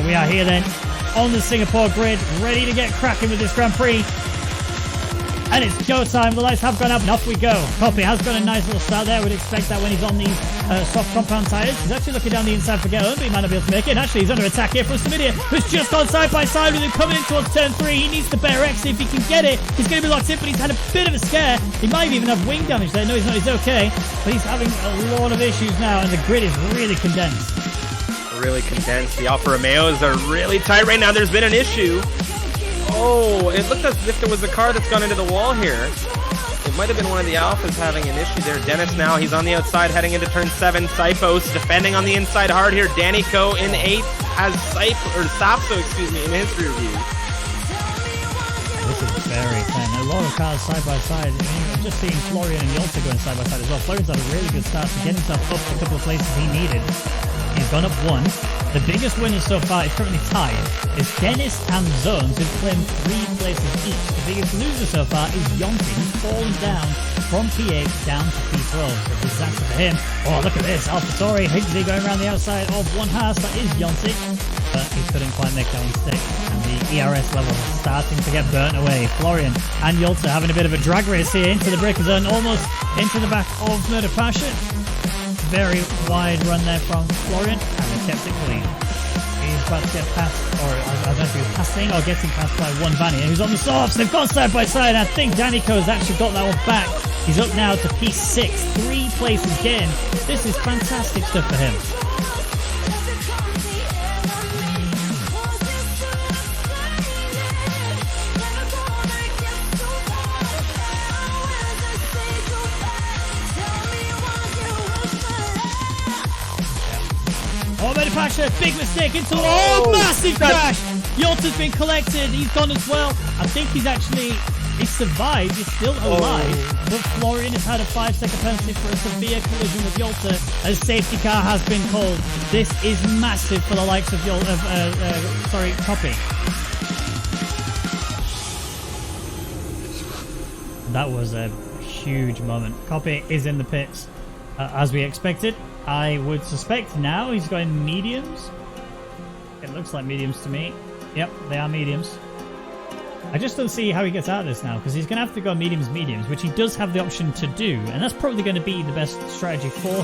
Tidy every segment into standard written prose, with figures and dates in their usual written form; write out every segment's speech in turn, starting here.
we are here then on the Singapore grid, ready to get cracking with this Grand Prix. And it's go time. The lights have gone up and off we go. Copy has got a nice little start there. We'd expect that when he's on these soft compound tyres. He's actually looking down the inside for Get-On, but he might not be able to make it. And actually, he's under attack here from Samidia, who's just gone side by side with him coming in towards turn 3. He needs the better exit. If he can get it, he's going to be locked in, but he's had a bit of a scare. He might even have wing damage there. No, he's not. He's okay. But he's having a lot of issues now, and the grid is really condensed. Really condensed. The Alfa Romeos are really tight right now. There's been an issue. Oh, it looked as if there was a car that's gone into the wall here. It might have been one of the Alphas having an issue there. Dennis now, he's on the outside heading into turn 7. Sipos defending on the inside hard here. Danny Co in 8th has Sapso, in his rear view. This is very fun. A lot of cars side by side. I'm just seeing Florian and Yolta going side by side as well. Florian's had a really good start to get himself up a couple of places he needed. He's gone up 1. The biggest winners so far is currently tied. It's Dennis and Zones who've claimed 3 places each. The biggest loser so far is Yonti, who's fallen down from P8 down to P12. So disaster for him. Oh, look at this. AlphaTauri, Higgsy going around the outside of one Haas. That is Yonti. But he couldn't quite make that one stick. And the ERS level is starting to get burnt away. Florian and Yolta having a bit of a drag race here into the breaker zone, almost into the back of Murder Passion. Very wide run there from Florian, and they kept it clean. He's about to get past, or I don't know if he was passing or getting passed by one Vanier, who's on the softs. They've gone side by side. I think Danico has actually got that one back. He's up now to P6, 3 places gained. This is fantastic stuff for him. Pasha, big mistake into the wall. Massive crash. Yolta's been collected. He's gone as well. I think he's survived. He's still alive. But Florian has had a 5-second penalty for a severe collision with Yolta. A safety car has been called. This is massive for the likes of Copy. That was a huge moment. Copy is in the pits as we expected. I would suspect now he's going mediums. It looks like mediums to me. Yep, they are mediums. I just don't see how he gets out of this now, because he's going to have to go mediums, which he does have the option to do, and that's probably going to be the best strategy for him.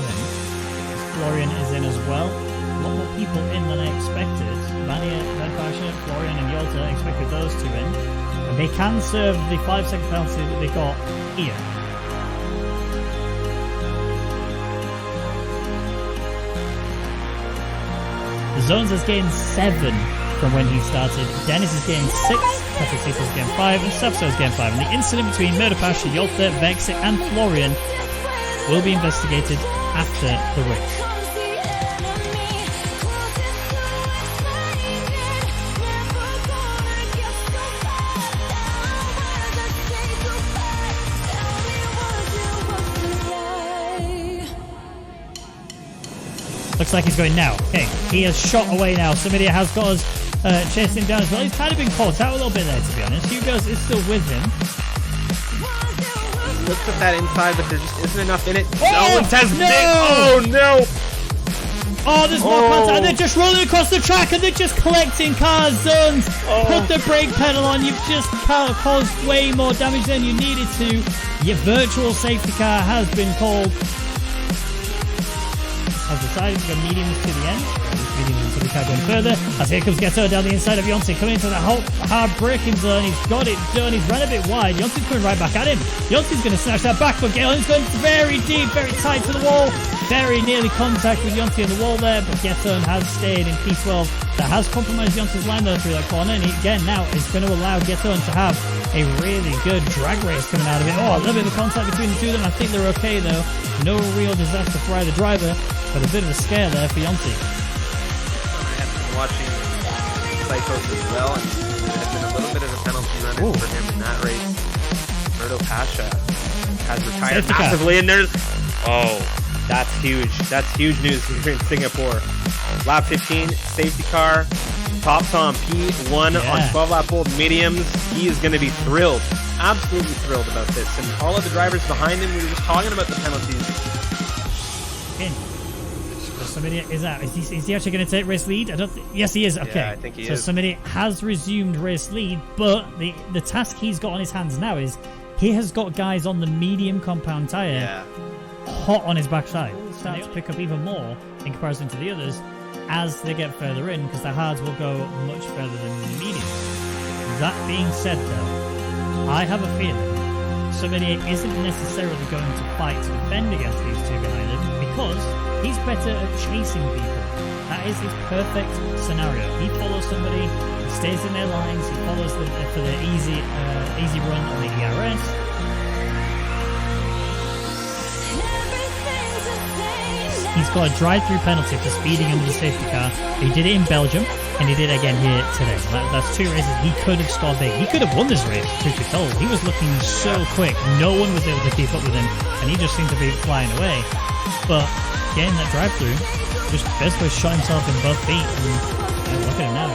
Florian is in as well. A lot more people in than I expected. Vania, Redbasher, Florian and Yolta, expected those 2 in. And they can serve the 5-second penalty that they got here. Zones has gained 7 from when he started. Dennis has gained 6. Patrick Seaton has gained 5. And Sapso has gained 5. And the incident between Murder Pasha, Yolta, Vexic and Florian will be investigated after the race. Looks like he's going now. Okay, he has shot away now. Somebody has got us chasing him down as well. He's kind of been caught out a little bit there, to be honest. Hugo's is still with him. Looks at that inside, but there just isn't enough in it. Oh, no! Oh, there's more contact. And they're just rolling across the track and they're just collecting cars. Zones, put the brake pedal on. You've just caused way more damage than you needed to. Your virtual safety car has been called. Has decided to go mediums to the end. Mediums until we can't go any further. As here comes Ghetto down the inside of Yonti, coming into the hard braking zone. He's got it done. He's run a bit wide. Yonti's coming right back at him. Yonti's going to snatch that back, but Ghetto's going very deep, very tight to the wall. Very nearly contact with Yonti on the wall there, but Ghetto has stayed in P12. That has compromised Yonti's line though through that corner, and he, again now is going to allow Ghetto to have a really good drag race coming out of it. Oh, a little bit of contact between the 2 of them. I think they're okay though. No real disaster for either driver. But a bit of a scare there for Yonti. I have been watching Psychos as well, and there's been a little bit of a penalty run for him in that race. Murdo Pasha has retired massively, and there's... Oh, that's huge. That's huge news here in Singapore. Lap 15, safety car, tops on P1 on 12-lap old mediums. He is going to be thrilled, absolutely thrilled about this. And all of the drivers behind him, we were just talking about the penalties. The Somebody is out. Is he actually going to take race lead? I don't think. Yes, he is. Okay. Yeah, I think he is. So somebody has resumed race lead, but the task he's got on his hands now is he has got guys on the medium compound tire hot on his backside. Start to pick up even more in comparison to the others as they get further in, because the hards will go much further than the medium. That being said, though, I have a feeling somebody isn't necessarily going to fight to defend against these two behind him, because he's better at chasing people. That is his perfect scenario. He follows somebody, he stays in their lines, he follows them for the easy run on the ERS. He's got a drive-through penalty for speeding under the safety car. He did it in Belgium, and he did it again here today. That's two races he could have scored big. He could have won this race, truth be told. He was looking so quick. No one was able to keep up with him, and he just seemed to be flying away. But getting that drive-through, just basically shot himself in both feet. And look at him now.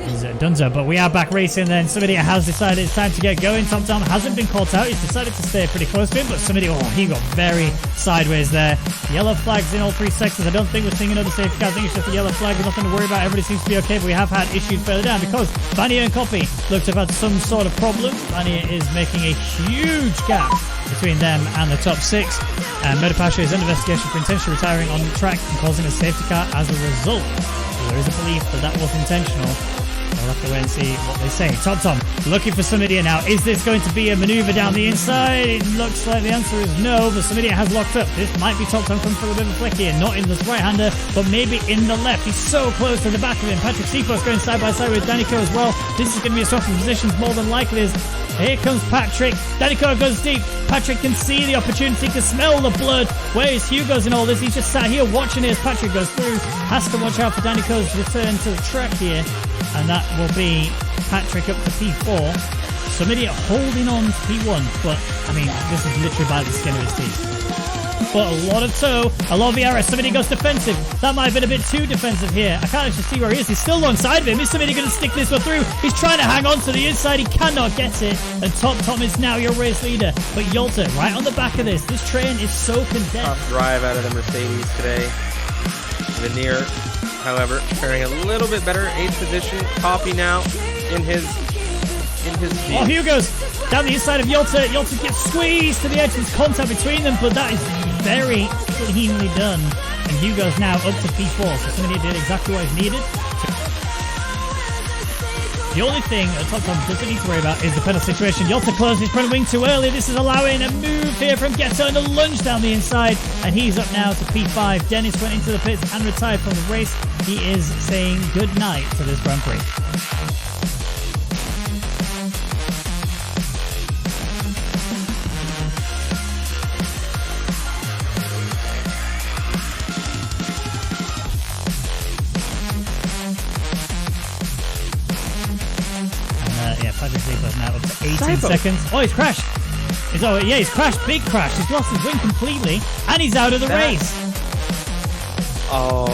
He's donezo. But we are back racing then. Somebody has decided it's time to get going. Tom hasn't been caught out. He's decided to stay pretty close to him, but somebody, he got very sideways there. Yellow flags in all 3 sections. I don't think we're seeing another safety car. I think it's just a yellow flag. There's nothing to worry about. Everybody seems to be okay, but we have had issues further down because Vanier and Coffee look to have had some sort of problem. Vanier is making a huge gap between them and the top 6. Murder Pasha is under investigation for intentionally retiring on the track and causing a safety car as a result. So there is a belief that was intentional. We'll have to wait and see what they say. Tom looking for Samidia now. Is this going to be a maneuver down the inside? It looks like the answer is no, but Samidia has locked up. This might be Tom coming for a bit of a flick here. Not in the right-hander, but maybe in the left. He's so close to the back of him. Patrick Seaforth going side by side with Danico as well. This is going to be a swap of positions more than likely. Here comes Patrick. Danico goes deep. Patrick can see the opportunity, can smell the blood. Where is Hugo's in all this? He's just sat here watching it as Patrick goes through. Has to watch out for Danico's return to the track here. And that will be Patrick up to P4. Samidia holding on to P1, but I mean, this is literally by the skin of his teeth. But a lot of tow, a lot of ERS. Samidia goes defensive. That might have been a bit too defensive here. I can't actually see where he is. He's still alongside of him. Is Samidia going to stick this one through? He's trying to hang on to the inside. He cannot get it. And Tom is now your race leader. But Yolta, right on the back of this. This train is so condensed. Tough drive out of the Mercedes today. Veneer, however, faring a little bit better. 8th position. Coffee now in his Oh, Hugo's down the inside of Yolta. Yolta gets squeezed to the edge. There's contact between them, but that is very cleanly done. And Hugo's now up to P4. So somebody did exactly what is needed. The only thing that Tom doesn't need to worry about is the pedal situation. Yolta closed his front wing too early. This is allowing a move here from Ghetto and a lunge down the inside. And he's up now to P5. Dennis went into the pits and retired from the race. He is saying good night to this Grand Prix. Patrick Seaforth now up to 18 seconds. Oh, he's crashed. He's crashed. Big crash. He's lost his wing completely. And he's out of the race. Oh,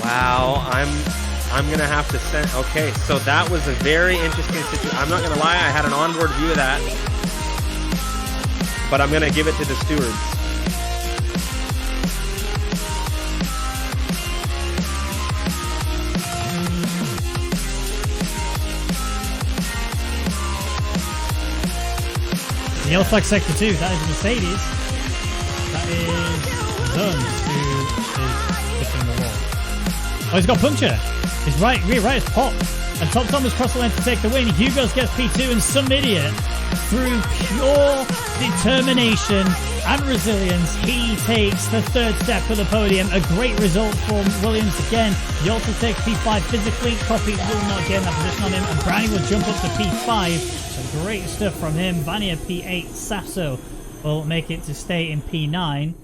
wow. I'm going to have to send... Okay, so that was a very interesting situation. I'm not going to lie. I had an onboard view of that. But I'm going to give it to the stewards. Yellow flag sector 2, that is Mercedes. That is Zones who is hitting the wall. Oh, he's got puncture. His rear right is popped. And Tom has crossed the line to take the win. Hugo's gets P2 and some idiot, through pure determination and resilience, he takes the 3rd step for the podium. A great result for Williams again. Yolta takes P5 physically. Coffee will not get in that position on him. And Brownie will jump up to P5. Great stuff from him. Vanier P8. Sasso will make it to stay in P9.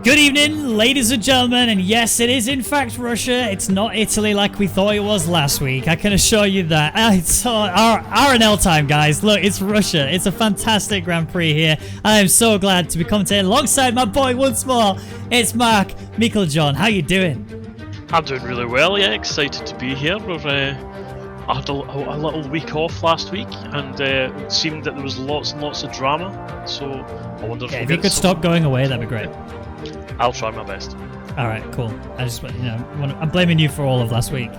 Good evening, ladies and gentlemen, and yes, it is in fact Russia. It's not Italy like we thought it was last week. I can assure you that. It's RNL time, guys. Look, it's Russia. It's a fantastic Grand Prix here. I am so glad to be commentating alongside my boy once more. It's Mark John. How you doing? I'm doing really well. Yeah, excited to be here. I had a little week off last week, and it seemed that there was lots and lots of drama. So I wonder if you could stop going away, that'd be great. I'll try my best. All right, cool. I just, I'm blaming you for all of last week.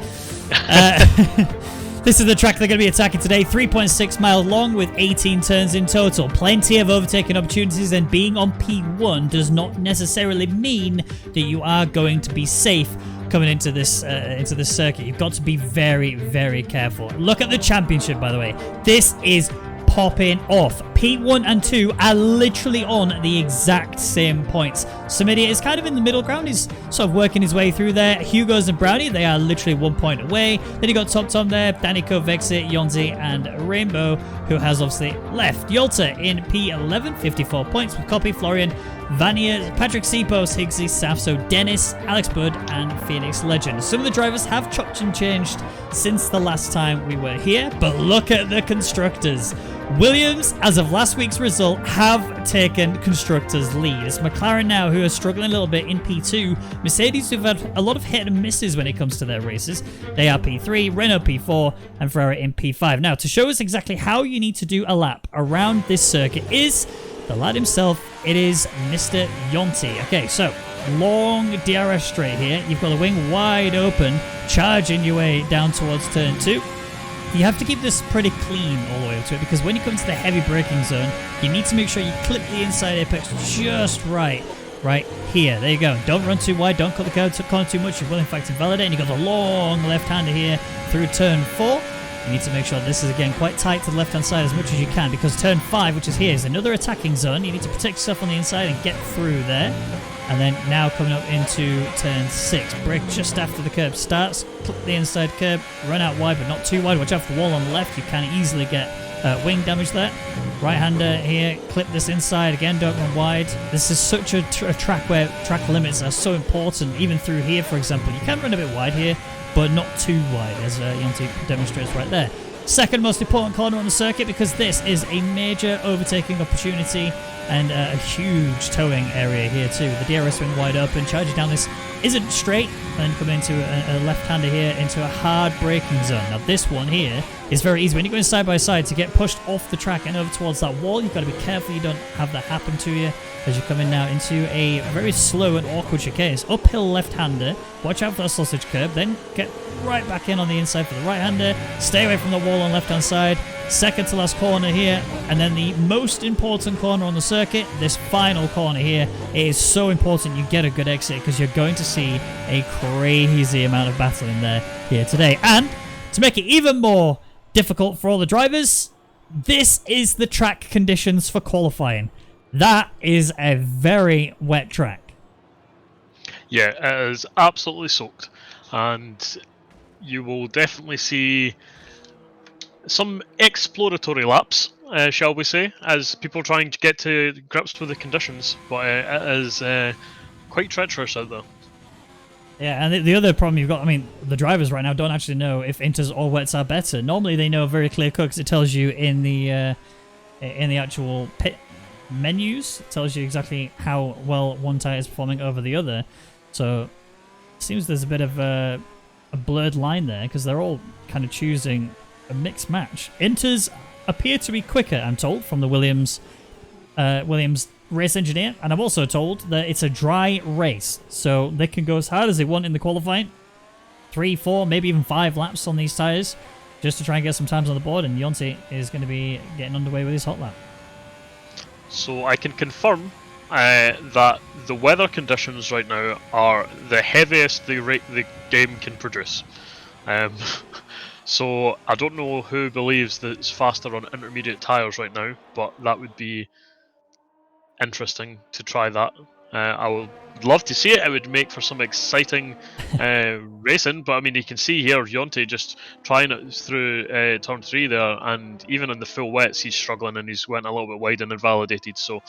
This is the track they're going to be attacking today. 3.6 miles long with 18 turns in total. Plenty of overtaking opportunities, and being on P1 does not necessarily mean that you are going to be safe coming into this circuit. You've got to be very, very careful. Look at the championship, by the way. This is popping off. P1 and 2 are literally on the exact same points. Samidia is kind of in the middle ground. He's sort of working his way through there. Hugo's and Brownie, they are literally 1 point away. Then you got Tom there, Daniko, Vexit, Yonzi, and Rainbow, who has obviously left. Yolta in P11, 54 points with Copy, Florian, Vania, Patrick Sipos, Higgsy, Safso, Dennis, Alex Bud, and Phoenix Legend. Some of the drivers have chopped and changed since the last time we were here, but look at the constructors. Williams, as of last week's result, have taken constructors' lead. It's McLaren now who are struggling a little bit in P2. Mercedes, who've had a lot of hit and misses when it comes to their races. They are P3, Renault P4, and Ferrari in P5. Now, to show us exactly how you need to do a lap around this circuit is the lad himself. It is Mr. Yonti. Okay, so long DRS straight here. You've got the wing wide open, charging your way down towards turn 2. You have to keep this pretty clean all the way up to it, because when you come to the heavy braking zone, you need to make sure you clip the inside apex just right here. There you go. Don't run too wide, don't cut the corner too much. You will in fact invalidate. And you've got the long left-hander here through turn 4. You need to make sure this is again quite tight to the left-hand side as much as you can, because turn 5, which is here, is another attacking zone. You need to protect yourself on the inside and get through there. And then now coming up into turn 6, brake just after the curb starts, clip the inside curb, run out wide but not too wide. Watch out for the wall on the left, you can easily get wing damage there. Right-hander here, clip this inside, again don't run wide. This is such a track where track limits are so important, even through here for example. You can run a bit wide here, but not too wide, as Yonti demonstrates right there. Second most important corner on the circuit, because this is a major overtaking opportunity and a huge towing area here too. The DRS wing wide open, charging down this isn't straight, and then coming into a left-hander here into a hard braking zone. Now this one here is very easy. When you're going side by side, to get pushed off the track and over towards that wall, you've got to be careful you don't have that happen to you, as you're coming now into a very slow and awkward chicane. Uphill left-hander, watch out for the sausage curb, then get right back in on the inside for the right-hander, stay away from the wall on left-hand side. Second to last corner here, and then the most important corner on the circuit, this final corner here. It is so important you get a good exit, because you're going to see a crazy amount of battling there here today. And to make it even more difficult for all the drivers, this is the track conditions for qualifying. That is a very wet track. Yeah, it is absolutely soaked, and you will definitely see some exploratory laps, shall we say, as people trying to get to grips with the conditions, but it is quite treacherous out there. Yeah, and the other problem you've got, I mean, the drivers right now don't actually know if inters or wets are better. Normally they know very clear cut, because it tells you in the actual pit menus. It tells you exactly how well one tyre is performing over the other. So it seems there's a bit of a blurred line there, because they're all kind of choosing a mixed match. Inters appear to be quicker, I'm told, from the Williams race engineer, and I'm also told that it's a dry race, so they can go as hard as they want in the qualifying. 3, 4, maybe even 5 laps on these tyres, just to try and get some times on the board, and Yonti is going to be getting underway with his hot lap. So I can confirm that the weather conditions right now are the heaviest the game can produce. So I don't know who believes that it's faster on intermediate tyres right now, but that would be interesting to try that. I would love to see it. It would make for some exciting racing. But I mean, you can see here Yonte just trying it through turn 3 there, and even in the full wets, he's struggling and he's went a little bit wide and invalidated. So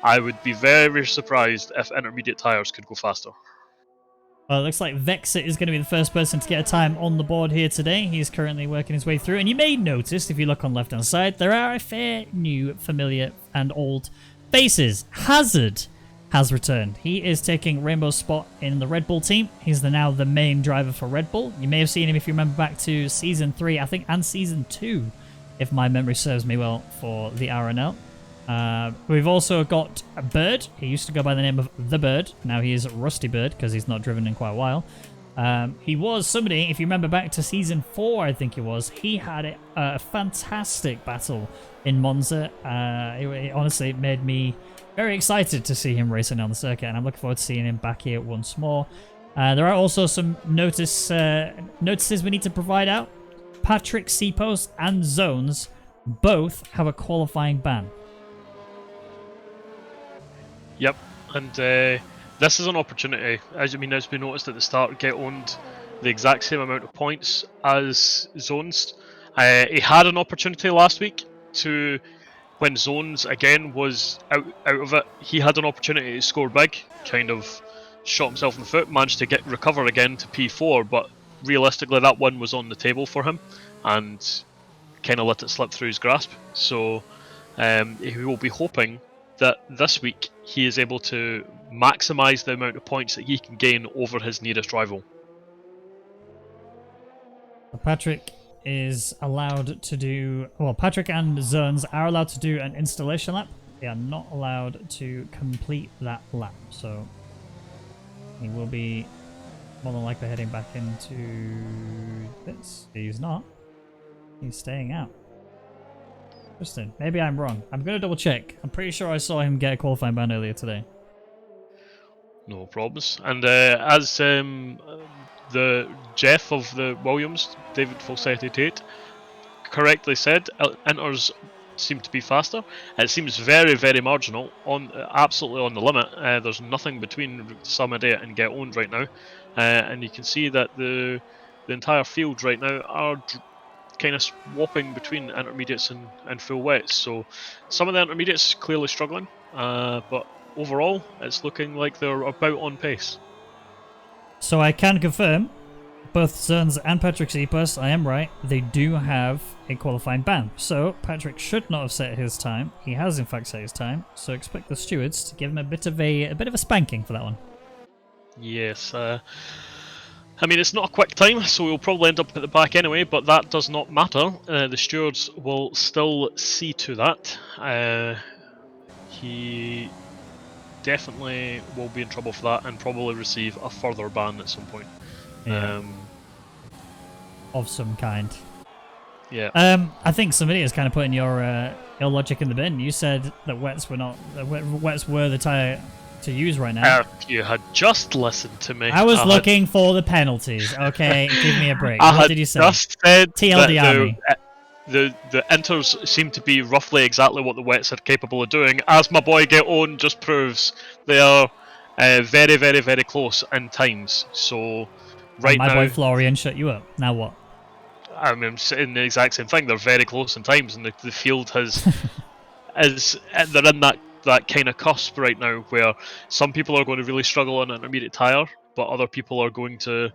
I would be very, very surprised if intermediate tyres could go faster. Well, it looks like Vexit is going to be the first person to get a time on the board here today. He's currently working his way through. And you may notice, if you look on the left-hand side, there are a fair new, familiar, and old faces. Hazard has returned. He is taking Rainbow's spot in the Red Bull team. He's now the main driver for Red Bull. You may have seen him if you remember back to Season 3, I think, and Season 2, if my memory serves me well, for the RNL. We've also got a Bird. He used to go by the name of The Bird. Now he is Rusty Bird because he's not driven in quite a while. He was somebody, if you remember back to Season 4, I think it was, he had a fantastic battle in Monza. It honestly made me very excited to see him racing on the circuit, and I'm looking forward to seeing him back here once more. There are also some notices we need to provide out. Patrick, Seapost, and Zones both have a qualifying ban. Yep, and this is an opportunity. As we noticed at the start, Get owned the exact same amount of points as Zones. He had an opportunity last week to, when Zones again was out of it, he had an opportunity to score big, kind of shot himself in the foot, managed to recover again to P4, but realistically that one was on the table for him, and kind of let it slip through his grasp. So he will be hoping that this week he is able to maximise the amount of points that he can gain over his nearest rival. Patrick is allowed to do... Well, Patrick and Zones are allowed to do an installation lap. They are not allowed to complete that lap. So he will be more than likely heading back into this. He's not. He's staying out. Interesting. Maybe I'm wrong. I'm going to double check. I'm pretty sure I saw him get a qualifying ban earlier today. No problems. And as the Jeff of the Williams, David Falsetti Tate, correctly said, inters seem to be faster. It seems very, very marginal, absolutely on the limit. There's nothing between Samadea and Get Owned right now, and you can see that the entire field right now are kind of swapping between intermediates and full wets. So some of the intermediates clearly struggling, but overall it's looking like they're about on pace. So I can confirm, both Zones and Patrick Seapost, I am right, they do have a qualifying ban. So Patrick should not have set his time. He has in fact set his time. So expect the stewards to give him a bit of a spanking for that one. Yes. I mean, it's not a quick time, so we'll probably end up at the back anyway, but that does not matter. The stewards will still see to that. He definitely will be in trouble for that and probably receive a further ban at some point. Yeah. Of some kind. Yeah. I think somebody is kind of putting your logic in the bin. You said that wets were the tyre to use right now. If you had just listened to me. I was looking for the penalties. Okay, give me a break. What What did you say? Just said TLDR that the inters seem to be roughly exactly what the wets are capable of doing, as my boy Get On just proves. They are very, very, very close in times. So right my now, boy Florian shut you up. Now what? I mean, I'm saying the exact same thing. They're very close in times, and the field has they're in that kind of cusp right now where some people are going to really struggle on an intermediate tyre, but other people are going to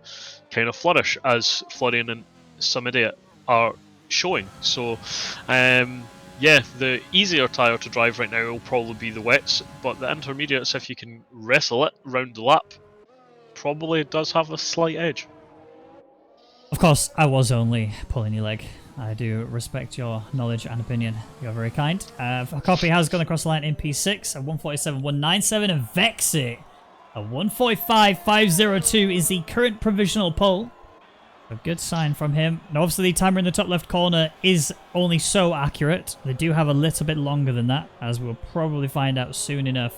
kind of flourish, as Florian and Samadea are showing. So, yeah, the easier tyre to drive right now will probably be the wets, but the intermediates, if you can wrestle it round the lap, probably does have a slight edge. Of course, I was only pulling your leg. I do respect your knowledge and opinion. You're very kind. A copy has gone across the line in P6 at 147.197, and Vexit at 145.502 is the current provisional pole. A good sign from him. Now, obviously, the timer in the top left corner is only so accurate. They do have a little bit longer than that, as we'll probably find out soon enough.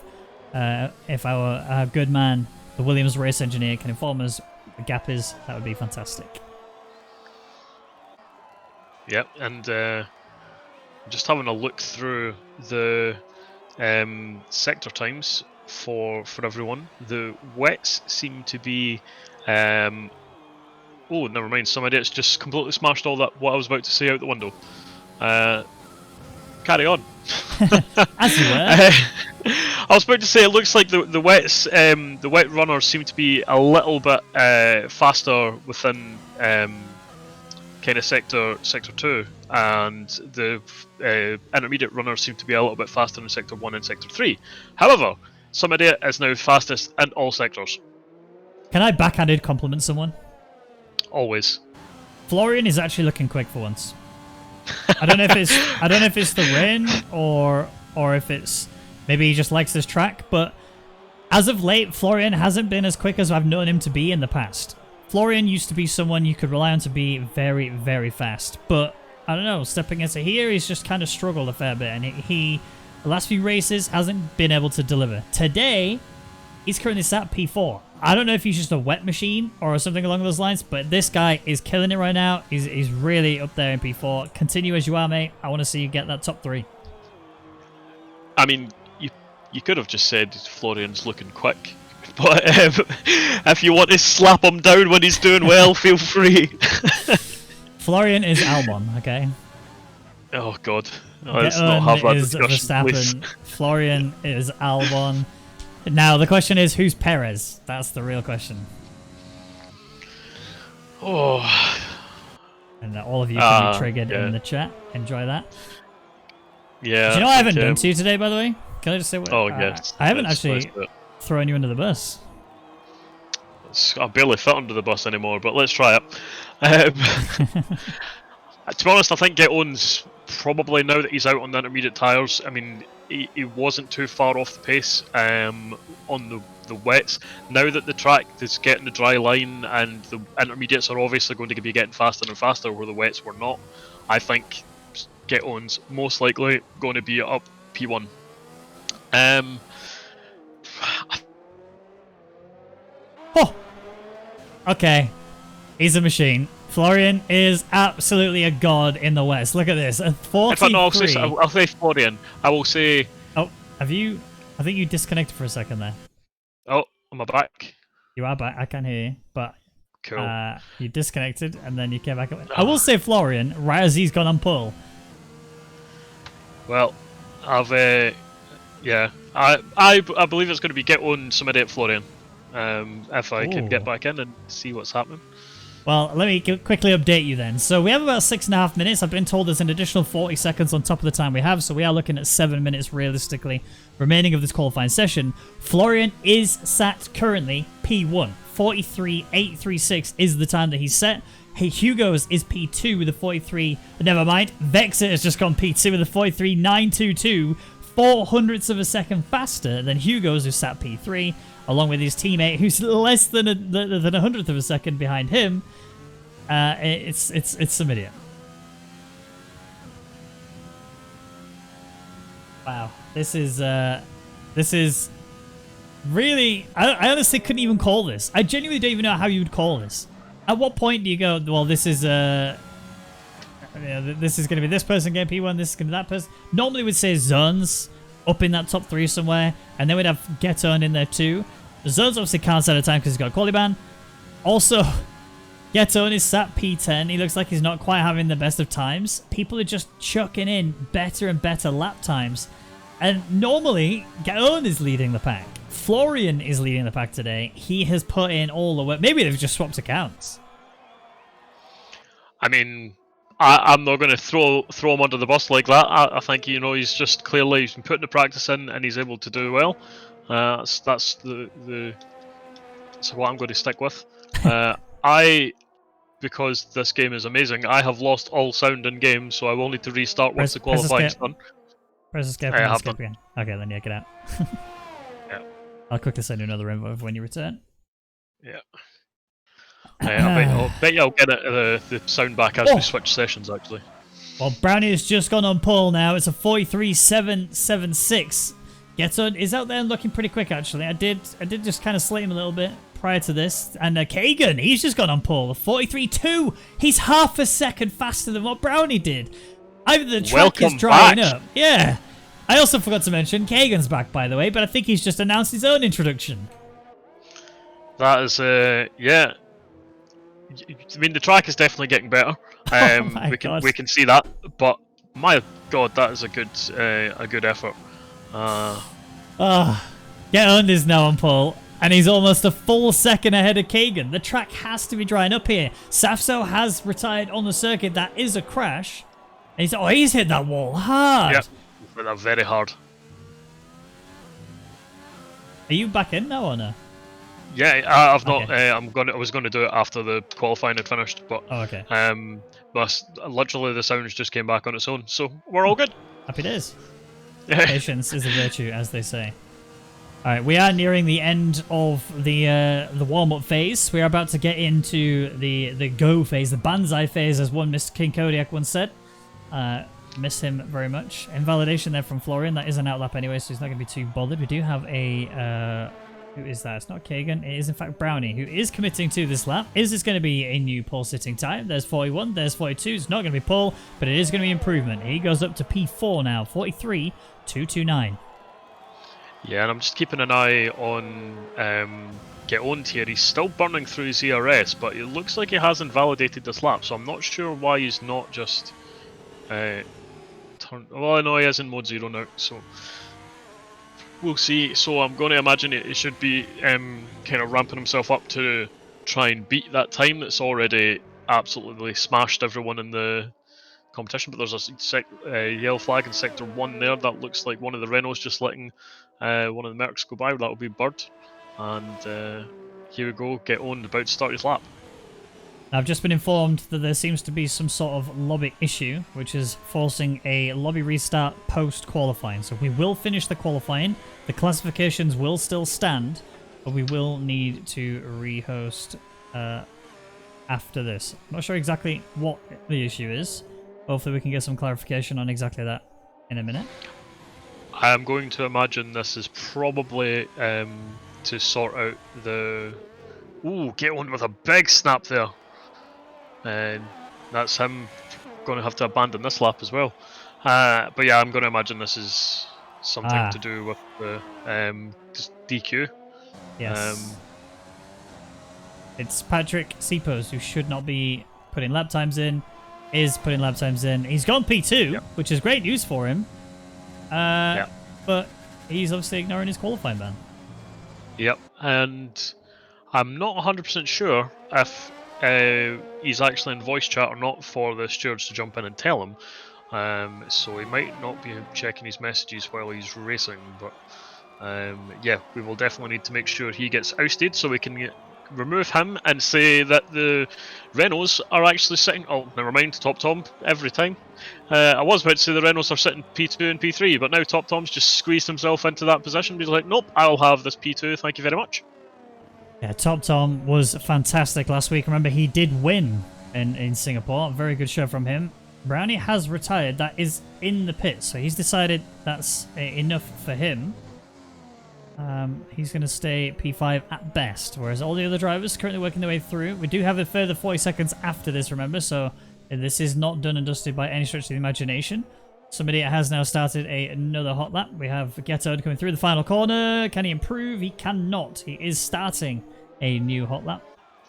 If our good man, the Williams race engineer, can inform us what the gap is, that would be fantastic. Yep, and just having a look through the sector times for everyone. The wets seem to be. Oh, never mind. Some idiots just completely smashed all that what I was about to say out the window. Carry on. As you were. I was about to say it looks like the wets, the wet runners seem to be a little bit faster within kind of sector 2, and the intermediate runners seem to be a little bit faster in sector 1 and sector 3. However, some idiot is now fastest in all sectors. Can I backhanded compliment someone? Always. Florian is actually looking quick for once. I don't know if it's the rain or if it's maybe he just likes this track, but as of late, Florian hasn't been as quick as I've known him to be in the past. Florian used to be someone you could rely on to be very, very fast, but I don't know, stepping into here, he's just kind of struggled a fair bit, and he the last few races hasn't been able to deliver. Today, he's currently sat P4. I don't know if he's just a wet machine or something along those lines, but this guy is killing it right now. He's really up there in P4. Continue as you are, mate. I want to see you get that top 3. I mean, you could have just said Florian's looking quick, but if you want to slap him down when he's doing well, feel free. Florian is Albon, okay? Oh god, let's not have that discussion, please. Florian is Albon. Now the question is, who's Perez? That's the real question. Oh. And all of you can be triggered in the chat. Enjoy that. Yeah. Do you know what I haven't done to you today, by the way? Can I just say what? Oh, yes. I haven't actually thrown you under the bus. I barely fit under the bus anymore, but let's try it. To be honest, I think Get-On's probably, now that he's out on the intermediate tyres, I mean, he wasn't too far off the pace on the wets. Now that the track is getting the dry line and the intermediates are obviously going to be getting faster and faster where the wets were not, I think Get-On's most likely going to be up P1. Oh! Okay. He's a machine. Florian is absolutely a god in the West. Look at this. A 43. In fact, no, I'll say Florian. I will say... Oh, have you... I think you disconnected for a second there. Oh, am I back? You are back. I can hear you, but... Cool. You disconnected, and then you came back. I will say Florian, right as he's gone on pull. Well, yeah. I believe it's going to be Get-On some idiot Florian. If I can get back in and see what's happening. Well, let me quickly update you then. So we have about 6.5 minutes. I've been told there's an additional 40 seconds on top of the time we have, so we are looking at 7 minutes realistically remaining of this qualifying session. Florian is sat currently P1. 43.836 is the time that he's set. Hey, Hugo's is P2 with a 43. Never mind. Vexit has just gone P2 with a 43.922. 0.04 of a second faster than Hugo's, who sat P3, along with his teammate, who's less than a 100th of a second behind him. It's some idiot. Wow, this is really. I honestly couldn't even call this. I genuinely don't even know how you would call this. At what point do you go, well, this is this is going to be this person getting P1, this is going to be that person. Normally we'd say Zones up in that top 3 somewhere, and then we'd have Get-On in there too. Zones obviously can't set a time because he's got a quali ban. Also, Get-On is sat P10. He looks like he's not quite having the best of times. People are just chucking in better and better lap times. And normally, Get-On is leading the pack. Florian is leading the pack today. He has put in all the work. Maybe they've just swapped accounts. I mean, I'm not going to throw him under the bus like that. I think, you know, he's just clearly been putting the practice in and he's able to do well. That's what I'm going to stick with. Because this game is amazing, I have lost all sound in game, so I will need to restart once the qualifying's done. Press escape and escape again. Okay, then yeah, get out. Yeah. I'll quickly send you another invite when you return. Yeah. I bet you I'll get the sound back as we switch sessions, actually. Well, Brownie has just gone on pole now. It's a 43.776. Get-On is out there and looking pretty quick, actually. I did just kind of slate him a little bit prior to this. And Kagan, he's just gone on pole. 43.2. He's half a second faster than what Brownie did. Either the track is drying up. Yeah. I also forgot to mention Kagan's back, by the way, but I think he's just announced his own introduction. That is, yeah. I mean, the track is definitely getting better. Oh my God. We can see that, but my God, that is a good effort. Get on this now on Paul. And he's almost a full second ahead of Kagan. The track has to be drying up here. Safso has retired on the circuit. That is a crash. And he's hit that wall hard. Yep, but that very hard. Are you back in now or no? Yeah, I've not. Okay. I was going to do it after the qualifying had finished, but okay. But literally the sounds just came back on its own, so we're all good. Happy days. Patience is a virtue, as they say. All right, we are nearing the end of the warm-up phase. We are about to get into the go phase, the banzai phase, as one Mr. King Kodiak once said. Miss him very much. Invalidation there from Florian. That is an outlap anyway, so he's not going to be too bothered. We do have a... who is that? It's not Kagan. It is, in fact, Brownie, who is committing to this lap. Is this going to be a new pole sitting time? There's 41. There's 42. It's not going to be pole, but it is going to be improvement. He goes up to P4 now. 43.229. Yeah, and I'm just keeping an eye on Get On here. He's still burning through his ERS, but it looks like he hasn't validated this lap, so I'm not sure why he's not just turned... Well, I know he is in mode 0 now, so we'll see. So I'm going to imagine he should be kind of ramping himself up to try and beat that time that's already absolutely smashed everyone in the competition. But there's a yellow flag in sector 1 there. That looks like one of the Renaults just letting one of the Mercs go by. That will be Bird. And here we go, Get On, about to start his lap. I've just been informed that there seems to be some sort of lobby issue, which is forcing a lobby restart post-qualifying. So we will finish the qualifying. The classifications will still stand, but we will need to rehost after this. I'm not sure exactly what the issue is. Hopefully we can get some clarification on exactly that in a minute. I'm going to imagine this is probably to sort out the... Ooh, Get On with a big snap there. And that's him going to have to abandon this lap as well. But yeah, I'm going to imagine this is something to do with the just DQ. Yes. It's Patrick Sipos who should not be putting lap times in, is putting lap times in. He's gone P2, which is great news for him. But he's obviously ignoring his qualifying ban. Yep, and I'm not 100% sure if he's actually in voice chat or not for the stewards to jump in and tell him. So he might not be checking his messages while he's racing, but yeah, we will definitely need to make sure he gets ousted so we can remove him and say that the Renaults are actually sitting... Oh, never mind, Top Tom every time. I was about to say the Renaults are sitting P2 and P3, but now Top Tom's just squeezed himself into that position. He's like, nope, I'll have this P2, thank you very much. Yeah, Top Tom was fantastic last week. Remember, he did win in Singapore. Very good show from him. Brownie has retired. That is in the pit, so he's decided that's enough for him. He's going to stay P5 at best, whereas all the other drivers currently working their way through. We do have a further 40 seconds after this, remember, so this is not done and dusted by any stretch of the imagination. Somebody has now started another hot lap. We have Ghetto coming through the final corner. Can he improve? He cannot. He is starting a new hot lap.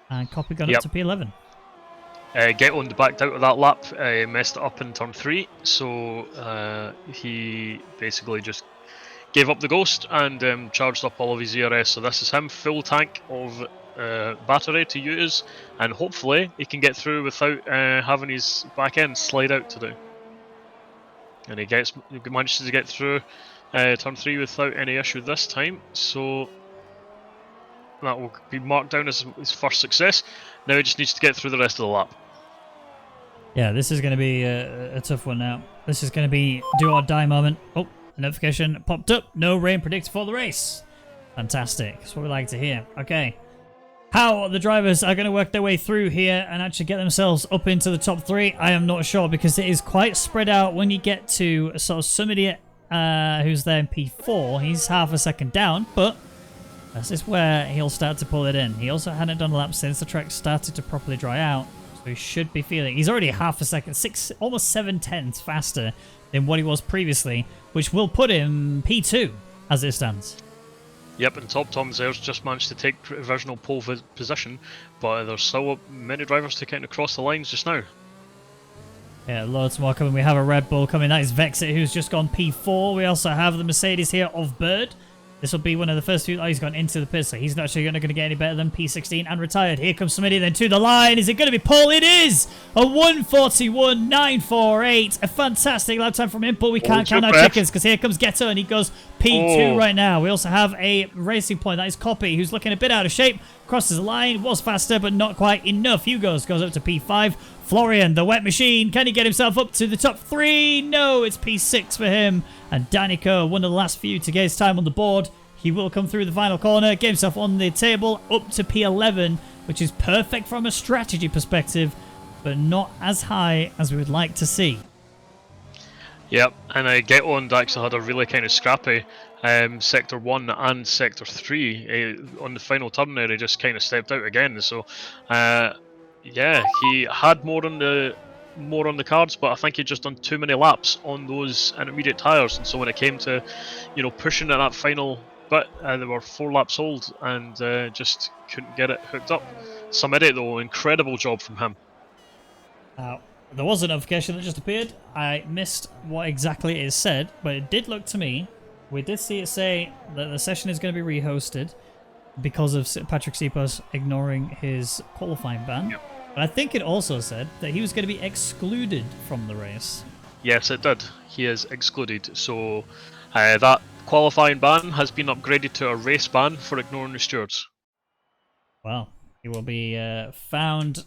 And Copy got up to P11. Get On backed out of that lap, messed it up in turn 3, so he basically just gave up the ghost and charged up all of his ERS. So this is him, full tank of battery to use, and hopefully he can get through without having his back end slide out today. And he manages to get through turn 3 without any issue this time, so that will be marked down as his first success. Now he just needs to get through the rest of the lap. Yeah, this is going to be a tough one now. This is going to be do or die moment. Oh, a notification popped up. No rain predicted for the race. Fantastic. That's what we like to hear. Okay. How the drivers are going to work their way through here and actually get themselves up into the top 3, I am not sure, because it is quite spread out when you get to sort of somebody who's there in P4. He's half a second down, but this is where he'll start to pull it in. He also hadn't done a lap since the track started to properly dry out. So he should be feeling. He's already half a second, almost 7/10 faster than what he was previously, which will put him P2 as it stands. Yep, and Top Tom's there's just managed to take provisional pole position, but there's still many drivers to kind of cross the lines just now. Yeah, loads more coming. We have a Red Bull coming. That is Vexit, who's just gone P4. We also have the Mercedes here of Bird. This will be one of the first few. Oh, he's gone into the pit, so he's not actually going to get any better than P16 and retired. Here comes Smitty then to the line. Is it going to be Paul? It is a 1:41.948. A fantastic lap time from him, but we can't count our chickens because here comes Ghetto and he goes P2 right now. We also have a racing point. That is Copy, who's looking a bit out of shape. Crosses the line, was faster, but not quite enough. Hugos goes up to P5. Florian, the wet machine, can he get himself up to the top 3? No, it's P6 for him. And Danico, one of the last few to get his time on the board. He will come through the final corner, get himself on the table, up to P11, which is perfect from a strategy perspective, but not as high as we would like to see. Yep, and Ghetto and actually had a really kind of scrappy Sector 1 and Sector 3. On the final turn there, he just kind of stepped out again. So, yeah, he had more on the cards, but I think he'd just done too many laps on those intermediate tyres. And so when it came to, pushing at that final bit, they were 4 laps old and just couldn't get it hooked up. Some idiot though, incredible job from him. There was a notification that just appeared. I missed what exactly it said, but it did look to me. We did see it say that the session is going to be rehosted because of Patrick Sipos ignoring his qualifying ban. Yep. But I think it also said that he was going to be excluded from the race. Yes, it did. He is excluded. So that qualifying ban has been upgraded to a race ban for ignoring the stewards. Well, he will be found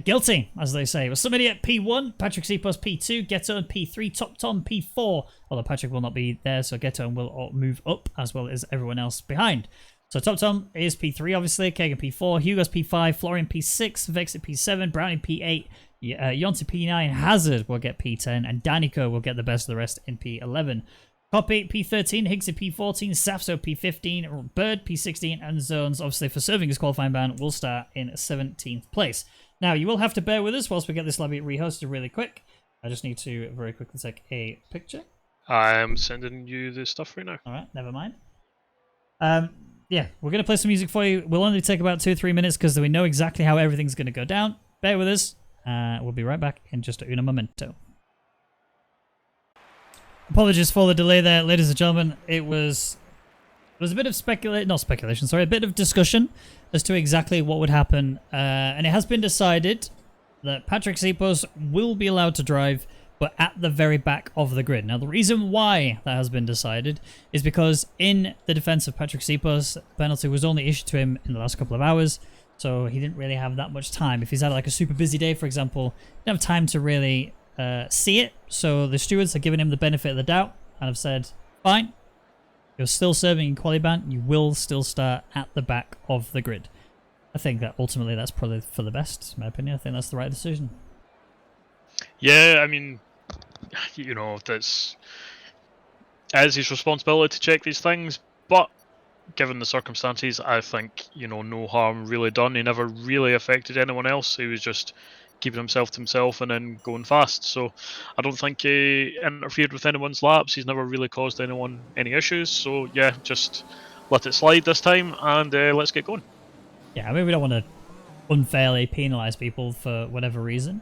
guilty, as they say. Well, somebody at P1, Patrick Sipos P2, Ghetto and P3, Top Tom P4. Although Patrick will not be there, so Ghetto will move up as well as everyone else behind. So Top Tom is P3, obviously. Kagan P4, Hugo's P5, Florian P6, Vexit P7, Brownie P8, Yonti P9, Hazard will get P10, and Danico will get the best of the rest in P11. Copy P13, Higgsy P14, Safso P15, Bird P16, and Zones, obviously for serving his qualifying ban, will start in 17th place. Now, you will have to bear with us whilst we get this lobby rehosted really quick. I just need to very quickly take a picture. I'm sending you the stuff right now. Alright, never mind. Yeah, we're going to play some music for you. We'll only take about 2-3 minutes because we know exactly how everything's going to go down. Bear with us. We'll be right back in just un momento. Apologies for the delay there, ladies and gentlemen. It was a bit of a bit of discussion as to exactly what would happen. And it has been decided that Patrick Sipos will be allowed to drive, but at the very back of the grid. Now, the reason why that has been decided is because in the defense of Patrick Sipos, penalty was only issued to him in the last couple of hours, so he didn't really have that much time. If he's had like a super busy day, for example, he didn't have time to really see it, so the stewards have given him the benefit of the doubt and have said, fine, you're still serving in quali ban, you will still start at the back of the grid. I think that ultimately that's probably for the best, in my opinion. I think that's the right decision. Yeah, I mean, that's as his responsibility to check these things, but given the circumstances, I think, no harm really done. He never really affected anyone else. He was just keeping himself to himself and then going fast. So I don't think he interfered with anyone's laps. He's never really caused anyone any issues. So yeah, just let it slide this time and let's get going. Yeah, I mean, we don't want to unfairly penalise people for whatever reason.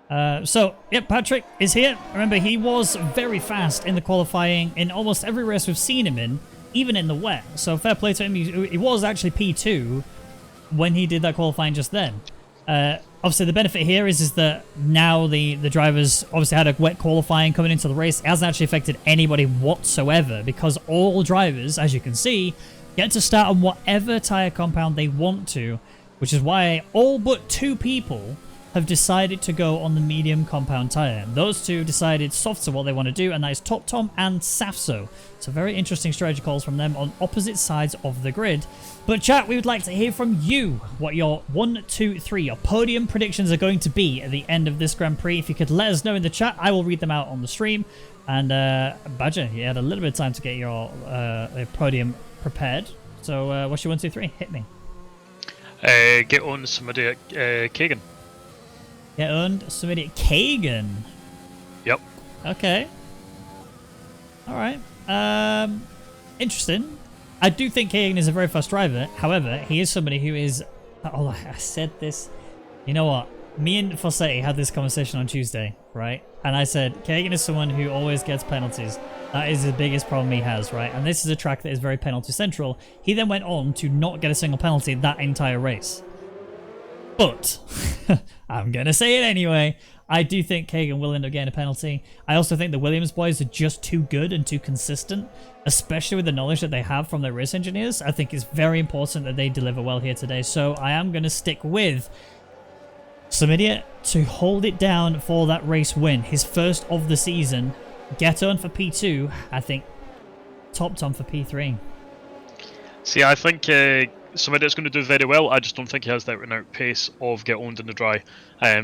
So, yep, Patrick is here. Remember, he was very fast in the qualifying in almost every race we've seen him in, even in the wet. So fair play to him. He was actually P2 when he did that qualifying just then. Obviously, the benefit here is that now the drivers obviously had a wet qualifying coming into the race. It hasn't actually affected anybody whatsoever because all drivers, as you can see, get to start on whatever tyre compound they want to, which is why all but 2 people have decided to go on the medium compound tyre. Those 2 decided softs are what they want to do, and that is Top Tom and Safso. So very interesting strategy calls from them on opposite sides of the grid. But chat, we would like to hear from you what your 1, 2, 3, your podium predictions are going to be at the end of this Grand Prix. If you could let us know in the chat, I will read them out on the stream. And Badger, you had a little bit of time to get your podium prepared. So what's your 1, 2, 3? Hit me. Get on somebody at Kagan. Get owned. Somebody, Kagan. Yep. Okay. All right. Interesting. I do think Kagan is a very fast driver. However, he is somebody who is... Oh, I said this. You know what? Me and Fossetti had this conversation on Tuesday, right? And I said, Kagan is someone who always gets penalties. That is the biggest problem he has, right? And this is a track that is very penalty central. He then went on to not get a single penalty that entire race. But, I'm going to say it anyway, I do think Kagan will end up getting a penalty. I also think the Williams boys are just too good and too consistent, especially with the knowledge that they have from their race engineers. I think it's very important that they deliver well here today. So I am going to stick with Samidia to hold it down for that race win. His first of the season. Get on for P2. I think Top Tom for P3. See, I think somebody that's going to do very well. I just don't think he has that out pace of Get Owned in the dry.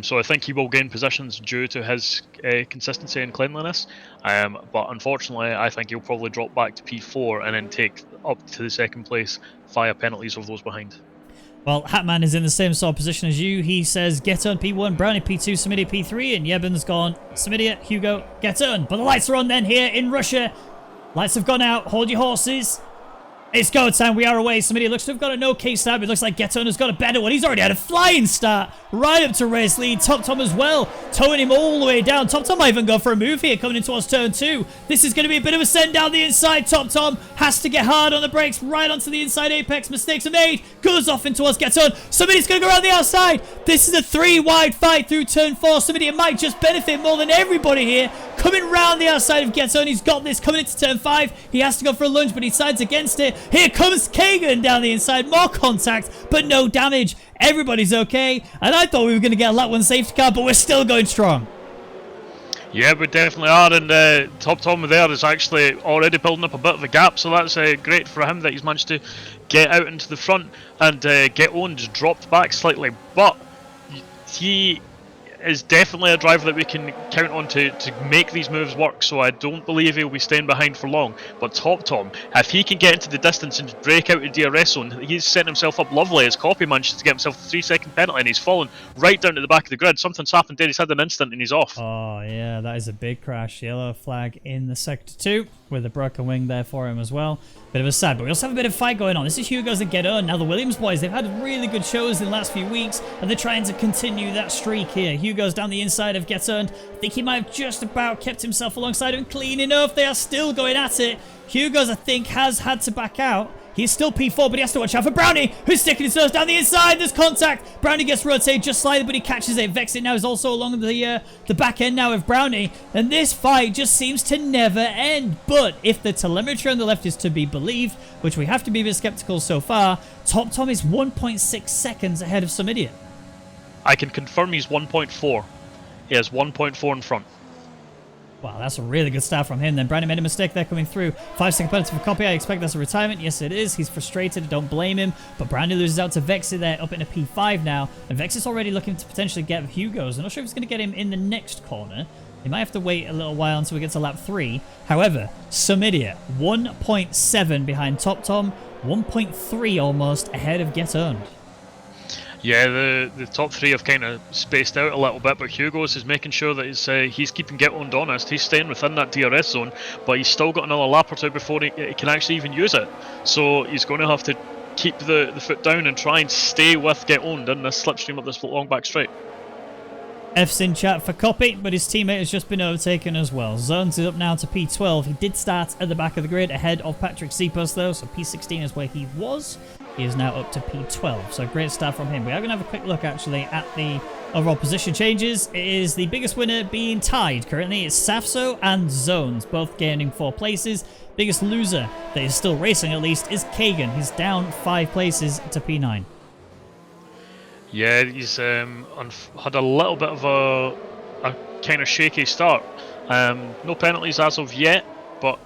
So I think he will gain positions due to his consistency and cleanliness. But unfortunately, I think he'll probably drop back to P4 and then take up to the second place via penalties of those behind. Well, Hatman is in the same sort of position as you. He says, get on P1, Brownie P2, Samidia P3, and Yebben's gone, Samidia, Hugo, get on. But the lights are on then here in Russia. Lights have gone out. Hold your horses. It's go time. We are away. Samidia looks to have got an okay start, but it looks like Geton has got a better one. He's already had a flying start right up to race lead. Top Tom as well, towing him all the way down. Top Tom might even go for a move here coming in towards turn 2. This is going to be a bit of a send down the inside. Top Tom has to get hard on the brakes right onto the inside apex. Mistakes are made. Goes off in towards Geton. Somebody's going to go around the outside. This is a 3-wide fight through turn 4. Somebody might just benefit more than everybody here. Coming round the outside of Geton. He's got this coming into turn 5. He has to go for a lunge, but he decides against it. Here comes Kagan down the inside. More contact, but no damage. Everybody's okay. And I thought we were going to get a lap 1 safety car, but we're still going strong. Yeah, we definitely are, and Top Tom there is actually already building up a bit of a gap, so that's great for him that he's managed to get out into the front, and Get Owned dropped back slightly, but he is definitely a driver that we can count on to make these moves work, so I don't believe he'll be staying behind for long. But Top Tom, if he can get into the distance and break out of DRS zone, he's setting himself up lovely as Copy manages to get himself a 3-second penalty, and he's fallen right down to the back of the grid. Something's happened there, he's had an instant and he's off. Oh yeah, that is a big crash. Yellow flag in the sector 2 with a broken wing there for him as well. Bit of a sad, but we also have a bit of fight going on. This is Hugo's and Get On. Now the Williams boys, they've had really good shows in the last few weeks, and they're trying to continue that streak here. Hugo's down the inside of Get On. I think he might have just about kept himself alongside him clean enough. They are still going at it. Hugo's, I think, has had to back out. He's still P4, but he has to watch out for Brownie, who's sticking his nose down the inside. There's contact. Brownie gets rotated just slightly, but he catches it. Vexit now is also along the back end now of Brownie. And this fight just seems to never end. But if the telemetry on the left is to be believed, which we have to be a bit skeptical so far, Top Tom is 1.6 seconds ahead of Samidia. I can confirm he's 1.4. He has 1.4 in front. Wow, that's a really good start from him. Then Brownie made a mistake there coming through. 5-second penalty for Copy. I expect that's a retirement. Yes, it is. He's frustrated. Don't blame him. But Brownie loses out to Vexit there, up in a P5 now. And Vexit's already looking to potentially get Hugo's. I'm not sure if he's going to get him in the next corner. He might have to wait a little while until we get to lap 3. However, Samidia, 1.7 behind Top Tom. 1.3 almost ahead of Get Owned. Yeah, the top 3 have kind of spaced out a little bit, but Hugo's is making sure that he's keeping Get Owned honest. He's staying within that DRS zone, but he's still got another lap or 2 before he can actually even use it. So he's going to have to keep the foot down and try and stay with Get Owned in this slipstream up this long back straight. F's in chat for Copy, but his teammate has just been overtaken as well. Zones is up now to P12. He did start at the back of the grid ahead of Patrick Sipos though, so P16 is where he was. He is now up to P12, so great start from him. We are going to have a quick look actually at the overall position changes. It is the biggest winner being tied currently. It's Safso and Zones, both gaining 4 places. Biggest loser that is still racing at least is Kagan. He's down 5 places to P9. Yeah, he's had a little bit of a kind of shaky start. No penalties as of yet, but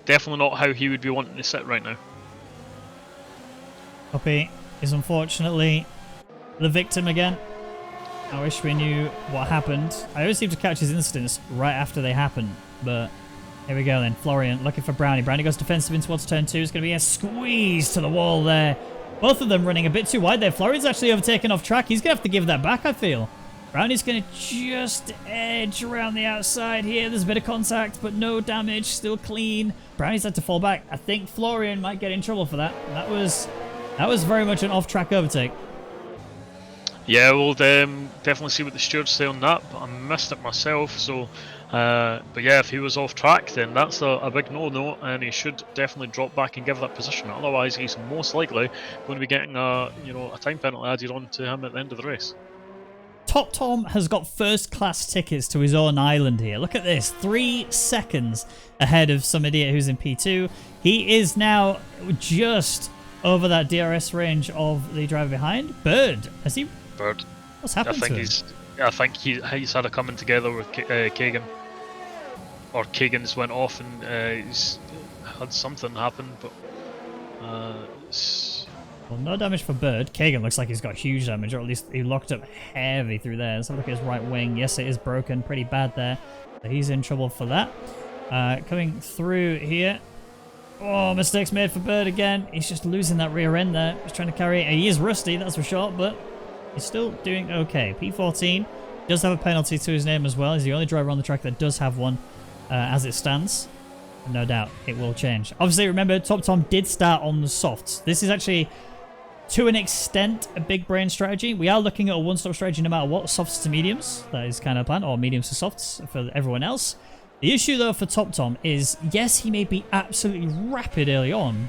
definitely not how he would be wanting to sit right now. Copy is unfortunately the victim again. I wish we knew what happened. I always seem to catch his incidents right after they happen, but here we go then. Florian looking for Brownie. Brownie goes defensive in towards turn 2. It's going to be a squeeze to the wall there. Both of them running a bit too wide there. Florian's actually overtaken off track. He's going to have to give that back, I feel. Brownie's going to just edge around the outside here. There's a bit of contact, but no damage. Still clean. Brownie's had to fall back. I think Florian might get in trouble for that. That was very much an off-track overtake. Yeah, we'll definitely see what the stewards say on that, but I missed it myself, so... but yeah, if he was off track, then that's a big no-no, and he should definitely drop back and give that position. Otherwise, he's most likely going to be getting a time penalty added on to him at the end of the race. Top Tom has got first-class tickets to his own island here. Look at this, 3 seconds ahead of some idiot who's in P2. He is now just over that DRS range of the driver behind. Bird, has he? Bird. What's happened to him? I think he's had a coming together with Kagan. Or Kagan's went off and he's had something happen, but well, no damage for Bird. Kagan looks like he's got huge damage, or at least he locked up heavy through there. Let's have a look at his right wing. Yes, it is broken, pretty bad there. So he's in trouble for that. Coming through here. Oh, mistakes made for Bird again. He's just losing that rear end there. He's trying to carry it. He is rusty, that's for sure, but he's still doing okay. P14 does have a penalty to his name as well. He's the only driver on the track that does have one as it stands. No doubt it will change. Obviously, remember, Top Tom did start on the softs. This is actually, to an extent, a big brain strategy. We are looking at a one-stop strategy no matter what, softs to mediums. That is kind of plan, or mediums to softs for everyone else. The issue, though, for Top Tom is, yes, he may be absolutely rapid early on.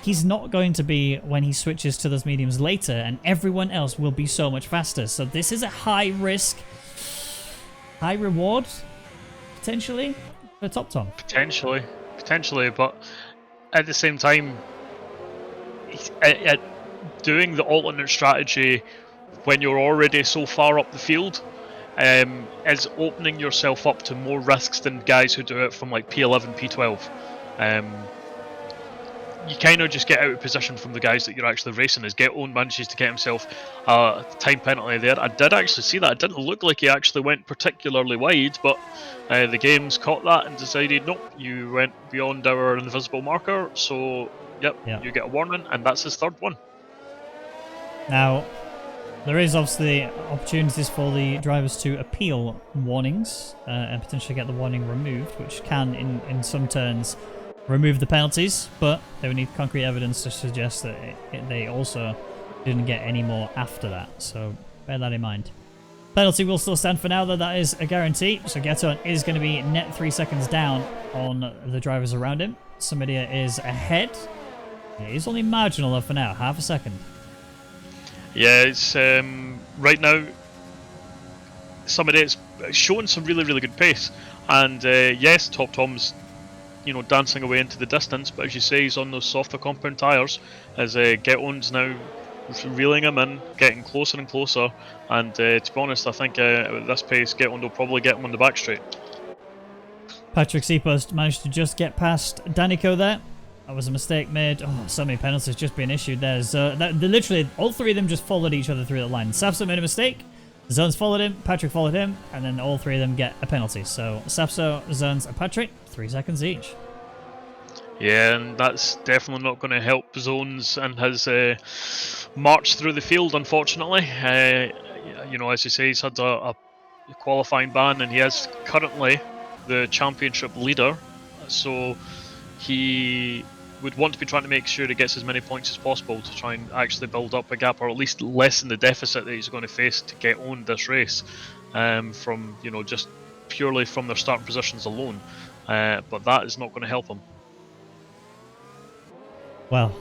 He's not going to be when he switches to those mediums later, and everyone else will be so much faster. So this is a high risk, high reward, potentially, for Top Tom. Potentially, but at the same time, doing the alternate strategy when you're already so far up the field is opening yourself up to more risks than guys who do it from like P11, P12. You kind of just get out of position from the guys that you're actually racing. As Get Owned manages to get himself a time penalty there. I did actually see that. It didn't look like he actually went particularly wide, but the games caught that and decided, nope, you went beyond our invisible marker, so yep. You get a warning, and that's his third one. Now, there is obviously opportunities for the drivers to appeal warnings and potentially get the warning removed, which can, in some turns, remove the penalties, but they would need concrete evidence to suggest that they also didn't get any more after that, so bear that in mind. Penalty will still stand for now, though. That is a guarantee, so Geton is going to be net 3 seconds down on the drivers around him. Samidia is ahead. It is only marginal, though, for now, half a second. Yeah, it's right now Samidia is showing some really good pace, and yes, Top Tom's dancing away into the distance, but as you say, he's on those softer compound tyres as Get Owned's now reeling him in, getting closer and closer, and to be honest, I think at this pace, Get Owned will probably get him on the back straight. Patrick Seapost managed to just get past Danico there. That was a mistake made. Oh, so many penalties just being issued there. So literally, all three of them just followed each other through the line. Sapso made a mistake, Zones followed him, Patrick followed him, and then all three of them get a penalty. So Sapso, Zones, and Patrick, 3 seconds each. Yeah, and that's definitely not going to help Zones and his march through the field, unfortunately. As you say, he's had a qualifying ban, and he is currently the championship leader. So he would want to be trying to make sure he gets as many points as possible to try and actually build up a gap, or at least lessen the deficit that he's going to face to get on this race from just purely from their starting positions alone. But that is not going to help him. Well,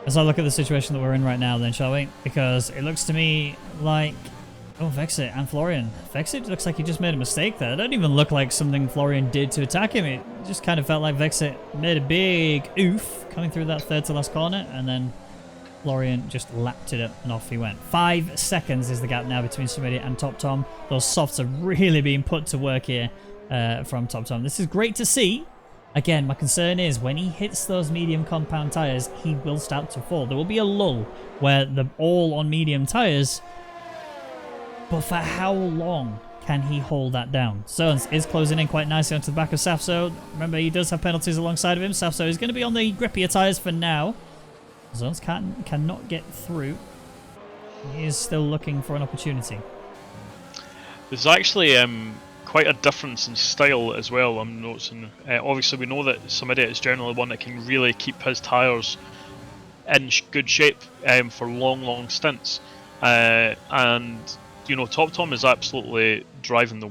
let's have a look at the situation that we're in right now then, shall we? Because it looks to me like... Oh, Vexit and Florian. Vexit looks like he just made a mistake there. It don't even look like something Florian did to attack him. It just kind of felt like Vexit made a big oof coming through that third to last corner, and then Florian just lapped it up and off he went. 5 seconds is the gap now between Samidia and Top Tom. Those softs are really being put to work here from Top Tom. This is great to see. Again, my concern is when he hits those medium compound tyres, he will start to fall. There will be a lull where they're all on medium tyres, but for how long can he hold that down? Zones is closing in quite nicely onto the back of Sapso. Remember, he does have penalties alongside of him. Sapso is going to be on the grippier tyres for now. Zones cannot get through. He is still looking for an opportunity. There's actually quite a difference in style as well, I'm noticing. Obviously, we know that Samida is generally one that can really keep his tyres in good shape for long stints. And, you know, Top Tom is absolutely driving the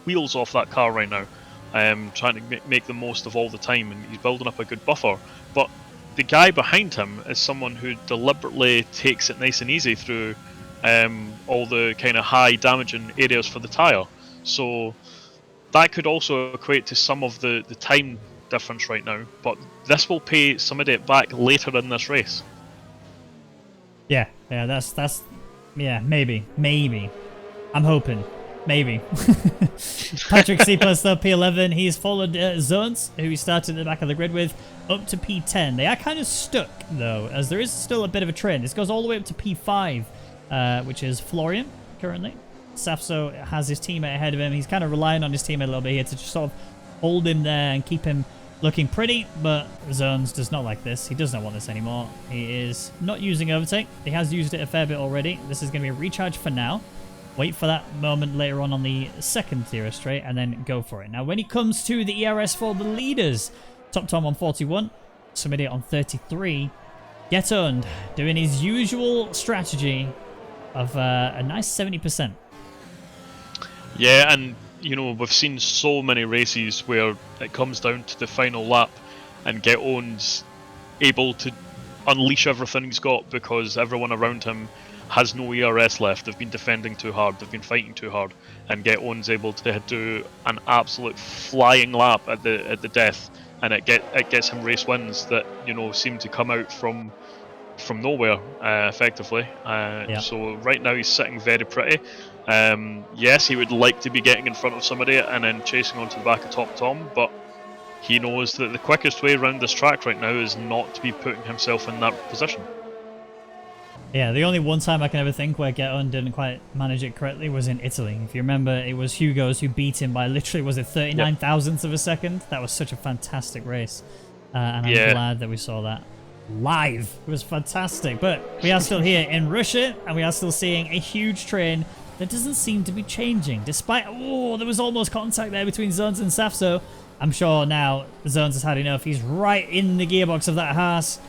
wheels off that car right now, trying to make the most of all the time, and he's building up a good buffer. But the guy behind him is someone who deliberately takes it nice and easy through all the kind of high damaging areas for the tyre. So that could also equate to some of the time difference right now, but this will pay somebody back later in this race. Yeah, that's yeah, maybe. I'm hoping. Maybe. Patrick C plus though, P11. He's followed Zones, who he started at the back of the grid with, up to P10. They are kind of stuck though, as there is still a bit of a trend. This goes all the way up to P5, which is Florian currently. Safso has his teammate ahead of him. He's kind of relying on his teammate a little bit here to just sort of hold him there and keep him looking pretty, but Zones does not like this. He does not want this anymore. He is not using overtake. He has used it a fair bit already. This is going to be a recharge for now. Wait for that moment later on the second tier straight and then go for it. Now, when it comes to the ERS for the leaders, Top Tom on 41, Summidiot on 33, Get Owned doing his usual strategy of a nice 70%. Yeah, and you know, we've seen so many races where it comes down to the final lap and Get Owned's able to unleash everything he's got because everyone around him has no ERS left. They've been defending too hard, they've been fighting too hard, and Get Owned's able to do an absolute flying lap at the death, and it gets him race wins that, you know, seem to come out from nowhere, effectively. Yeah. So right now he's sitting very pretty. Yes, he would like to be getting in front of somebody and then chasing onto the back of Top Tom, but he knows that the quickest way around this track right now is not to be putting himself in that position. Yeah, the only one time I can ever think where Get On didn't quite manage it correctly was in Italy. If you remember, it was Hugo's who beat him by literally, was it 39 thousandths of a second? That was such a fantastic race. And I'm glad that we saw that live. It was fantastic. But we are still here in Russia, and we are still seeing a huge train that doesn't seem to be changing. Despite, there was almost contact there between Zones and Safso. I'm sure now Zones has had enough. He's right in the gearbox of that Haas.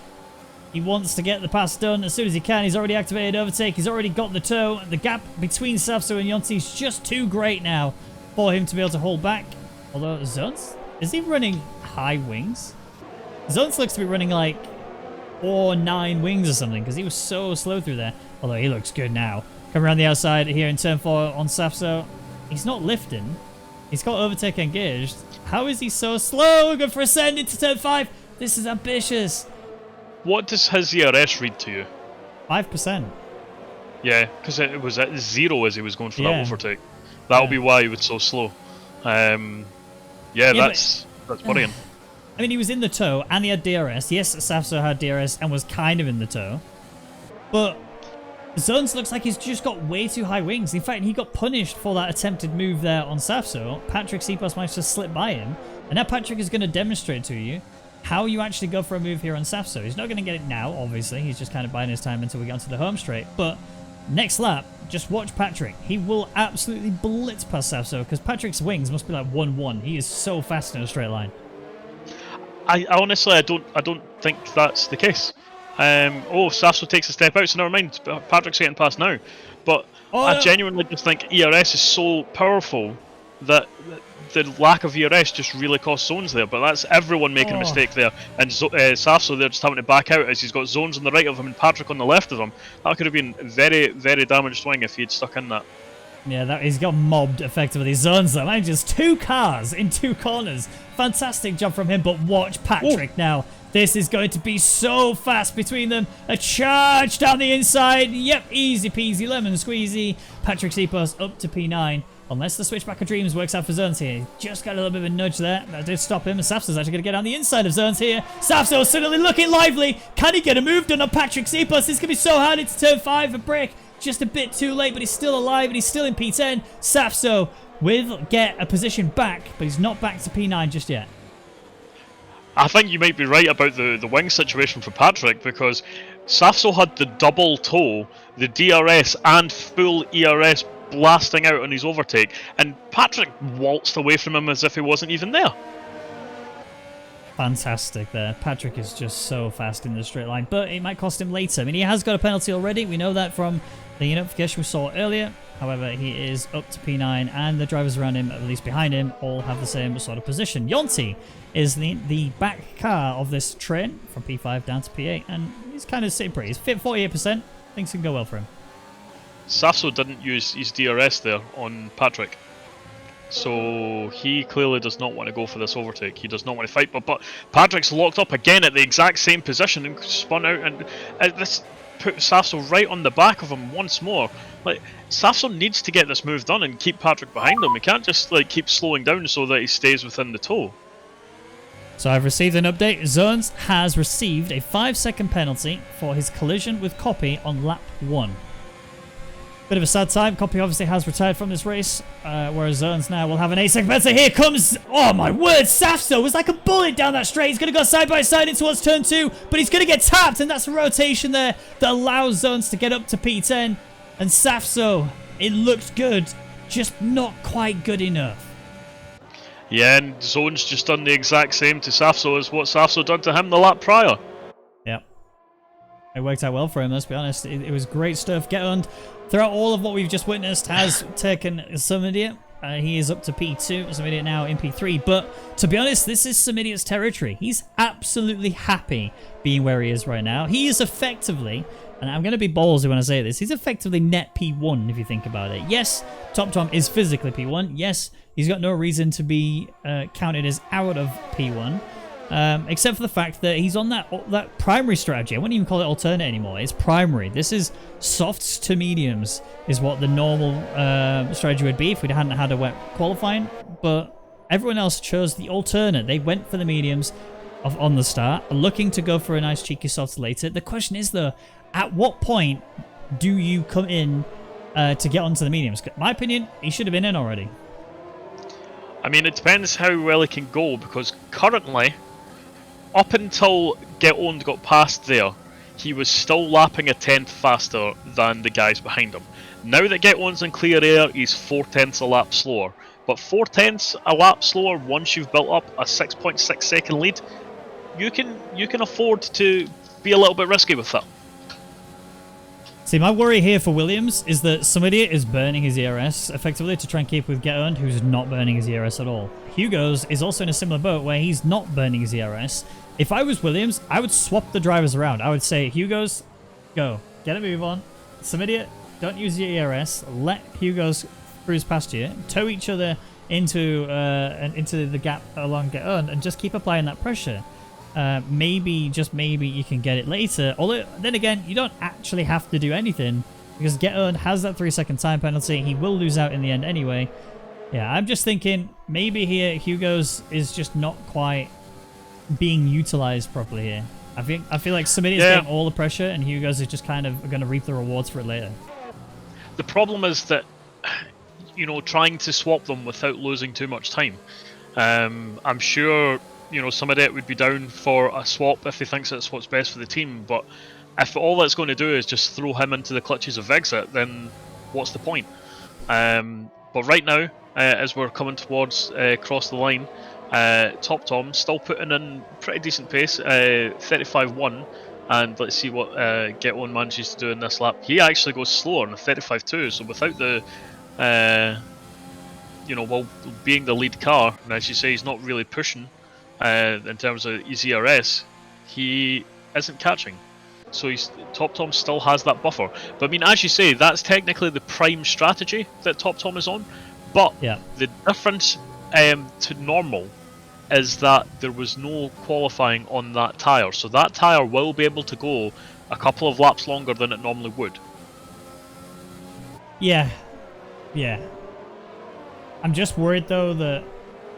He wants to get the pass done as soon as he can. He's already activated overtake. He's already got the tow. The gap between Safso and Yonti is just too great now for him to be able to hold back. Although Zones, is he running high wings? Zones looks to be running like 4 or 9 wings or something because he was so slow through there. Although he looks good now. Coming around the outside here in turn 4 on Safso. He's not lifting. He's got overtake engaged. How is he so slow? Good for a send into turn 5. This is ambitious. What does his ERS read to you? 5%. Yeah, because it was at 0 as he was going for that overtake. That'll be why he was so slow. That's worrying. I mean, he was in the tow and he had DRS. Yes, Safso had DRS and was kind of in the tow. But Zones looks like he's just got way too high wings. In fact, he got punished for that attempted move there on Safso. Patrick Cepas managed to slip by him. And now Patrick is going to demonstrate to you how you actually go for a move here on Safso. He's not going to get it now, obviously. He's just kind of biding his time until we get onto the home straight. But next lap, just watch Patrick. He will absolutely blitz past Safso because Patrick's wings must be like 1-1. He is so fast in a straight line. I honestly, I don't think that's the case. Safso takes a step out, so never mind. Patrick's getting past now. But I genuinely just think ERS is so powerful that the lack of ERS just really costs Zones there. But that's everyone making a mistake there. And Safso there just having to back out as he's got Zones on the right of him and Patrick on the left of him. That could have been very, very damaged swing if he had stuck in that. Yeah, he's got mobbed effectively. Zones though, manages 2 cars in 2 corners. Fantastic job from him, but watch Patrick now. This is going to be so fast between them. A charge down the inside. Yep, easy peasy, lemon squeezy. Patrick Cepas up to P9. Unless the switchback of dreams works out for Zones here. Just got a little bit of a nudge there. That did stop him. And Safso's actually going to get on the inside of Zones here. Safso suddenly looking lively. Can he get a move done on Patrick Cepas? This is going to be so hard into turn 5. A break. Just a bit too late, but he's still alive and he's still in P10. Safso will get a position back, but he's not back to P9 just yet. I think you might be right about the wing situation for Patrick because Safso had the double tow, the DRS and full ERS blasting out on his overtake, and Patrick waltzed away from him as if he wasn't even there. Fantastic there. Patrick is just so fast in the straight line, but it might cost him later. I mean, he has got a penalty already. We know that from the notification we saw earlier. However, he is up to P9, and the drivers around him, at least behind him, all have the same sort of position. Yonti is the back car of this train from P5 down to P8, and he's kind of sitting pretty. He's fit 48%. Things can go well for him. Sasso didn't use his DRS there on Patrick. So he clearly does not want to go for this overtake. He does not want to fight, but Patrick's locked up again at the exact same position and spun out, and this put Sasso right on the back of him once more. Like, Sasso needs to get this move done and keep Patrick behind him. He can't just like keep slowing down so that he stays within the tow. So I've received an update. Zones has received a 5-second penalty for his collision with Copy on lap 1. Bit of a sad time. Copy obviously has retired from this race, whereas Zones now will have an 8-second penalty. Here comes, oh my word, Safso was like a bullet down that straight. He's going to go side by side in towards turn 2, but he's going to get tapped, and that's a rotation there that allows Zones to get up to P10. And Safso, it looked good, just not quite good enough. Yeah, and Zone's just done the exact same to Safso as what Safso done to him the lap prior. Yep. It worked out well for him, let's be honest. It was great stuff. Get on. Throughout all of what we've just witnessed has taken some idiot. He is up to P2, some idiot now in P3. But to be honest, this is some idiot's territory. He's absolutely happy being where he is right now. He is effectively, and I'm going to be ballsy when I say this, he's effectively net P1 if you think about it. Yes, Top Tom is physically P1. Yes, he's got no reason to be counted as out of P1. Except for the fact that he's on that primary strategy. I wouldn't even call it alternate anymore. It's primary. This is softs to mediums is what the normal strategy would be if we hadn't had a wet qualifying. But everyone else chose the alternate. They went for the mediums on the start, looking to go for a nice cheeky softs later. The question is, though, at what point do you come in to get onto the mediums? In my opinion, he should have been in already. I mean, it depends how well he can go, because currently, up until Get Owned got past there, he was still lapping a tenth faster than the guys behind him. Now that Get Owned's in clear air, he's 4/10 a lap slower. But 4/10 a lap slower, once you've built up a 6.6 second lead, you can afford to be a little bit risky with that. See, my worry here for Williams is that some idiot is burning his ERS effectively to try and keep with Get Earned, who's not burning his ERS at all. Hugo's is also in a similar boat where he's not burning his ERS. If I was Williams, I would swap the drivers around. I would say, Hugo's, go. Get a move on. Some idiot, don't use your ERS. Let Hugo's cruise past you. Tow each other into the gap along Get Earned and just keep applying that pressure. Maybe, just maybe, you can get it later. Although, then again, you don't actually have to do anything because Get Earned has that 3-second time penalty. He will lose out in the end anyway. Yeah, I'm just thinking maybe here Hugo's is just not quite being utilized properly here. I feel like somebody's getting all the pressure and Hugo's is just kind of going to reap the rewards for it later. The problem is that, you know, trying to swap them without losing too much time. I'm sure, you know, somebody would be down for a swap if he thinks that's what's best for the team, but if all that's going to do is just throw him into the clutches of Exit, then what's the point? But right now, as we're coming towards cross the line, Top Tom still putting in pretty decent pace, 35.1, and let's see what Get One manages to do in this lap. He actually goes slower on 35.2, so without the, you know, while being the lead car, and as you say, he's not really pushing in terms of his ERS, he isn't catching. So Top Tom still has that buffer. But I mean, as you say, that's technically the prime strategy that Top Tom is on. But the difference to normal is that there was no qualifying on that tyre. So that tyre will be able to go a couple of laps longer than it normally would. Yeah. I'm just worried though that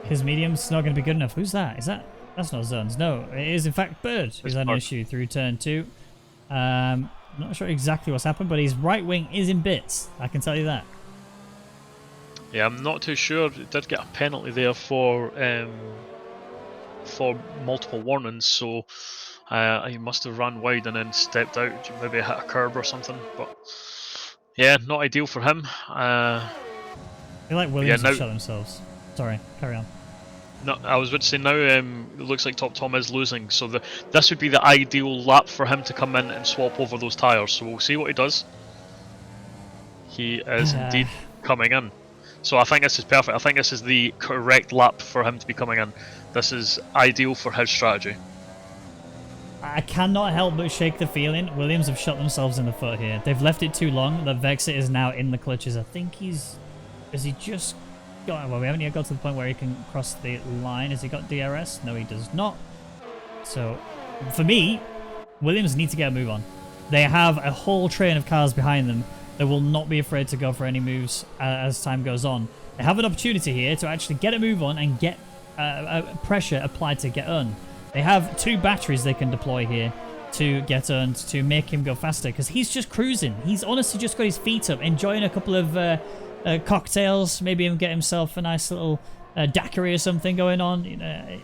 his medium's not going to be good enough. Who's that? That's not Zones. No, it is in fact Bird who's had an issue through turn 2. Not sure exactly what's happened, but his right wing is in bits. I can tell you that. Yeah, I'm not too sure. It did get a penalty there for multiple warnings, so he must have run wide and then stepped out, maybe hit a curb or something. But Yeah, not ideal for him. I feel like Williams yeah, have shot themselves. Sorry, carry on. No, I was about to say now. It looks like Top Tom is losing, so this would be the ideal lap for him to come in and swap over those tires. So we'll see what he does. He is indeed coming in. So I think this is perfect. I think this is the correct lap for him to be coming in. This is ideal for his strategy. I cannot help but shake the feeling Williams have shot themselves in the foot here. They've left it too long that Vexit is now in the clutches. I think he's... Has he just got... Well, we haven't yet got to the point where he can cross the line. Has he got DRS? No, he does not. So, for me, Williams need to get a move on. They have a whole train of cars behind them that will not be afraid to go for any moves as time goes on. They have an opportunity here to actually get a move on and get pressure applied to Get Earned. They have 2 batteries they can deploy here to Get Earned to make him go faster because he's just cruising. He's honestly just got his feet up, enjoying a couple of cocktails, maybe get himself a nice little daiquiri or something going on.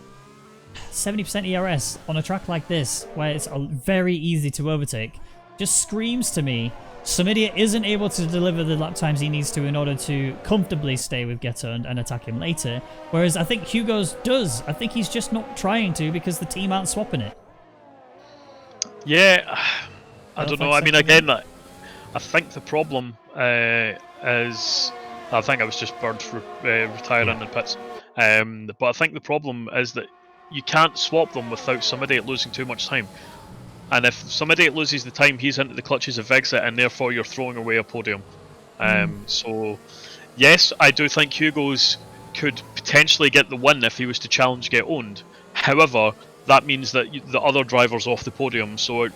70% ERS on a track like this, where it's very easy to overtake, just screams to me Samidia isn't able to deliver the lap times he needs to in order to comfortably stay with Get Earned and attack him later, whereas I think Hugo's does. I think he's just not trying to because the team aren't swapping it. Yeah, I don't know. I mean, again, I think the problem is... I think I was just burned for retiring in pits. But I think the problem is that you can't swap them without somebody losing too much time. And if somebody loses the time, he's into the clutches of Vexit, and therefore you're throwing away a podium. So, yes, I do think Hugo's could potentially get the win if he was to challenge Get Owned. However, that means that the other driver's off the podium, so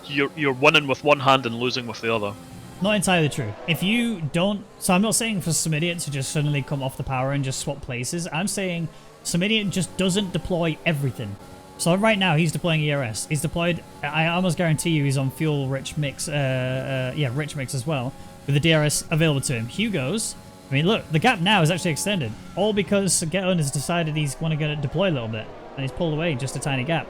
you're winning with one hand and losing with the other. Not entirely true. If you don't... So I'm not saying for Samidian to just suddenly come off the power and just swap places. I'm saying Samidian just doesn't deploy everything. So right now he's deploying ERS. He's deployed... I almost guarantee you he's on fuel-rich mix. Rich mix as well, with the DRS available to him. Hugo's... I mean, look, the gap now is actually extended. All because Geton has decided he's want to get it deploy a little bit. And he's pulled away just a tiny gap.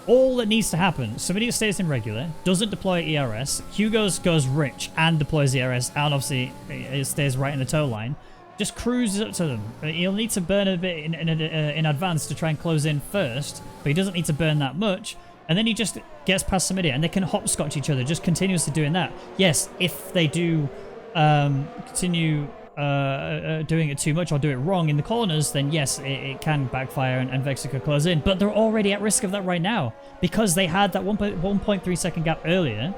All that needs to happen, somebody who stays in regular, doesn't deploy ERS, Hugo's goes rich and deploys ERS, and obviously it stays right in the tow line, just cruises up to them. He'll need to burn a bit in advance to try and close in first, but he doesn't need to burn that much, and then he just gets past somebody, and they can hopscotch each other, just continuously doing that. Yes, if they do continue doing it too much or do it wrong in the corners, then yes, it can backfire and Vexit could close in. But they're already at risk of that right now because they had that 1.3 second gap earlier.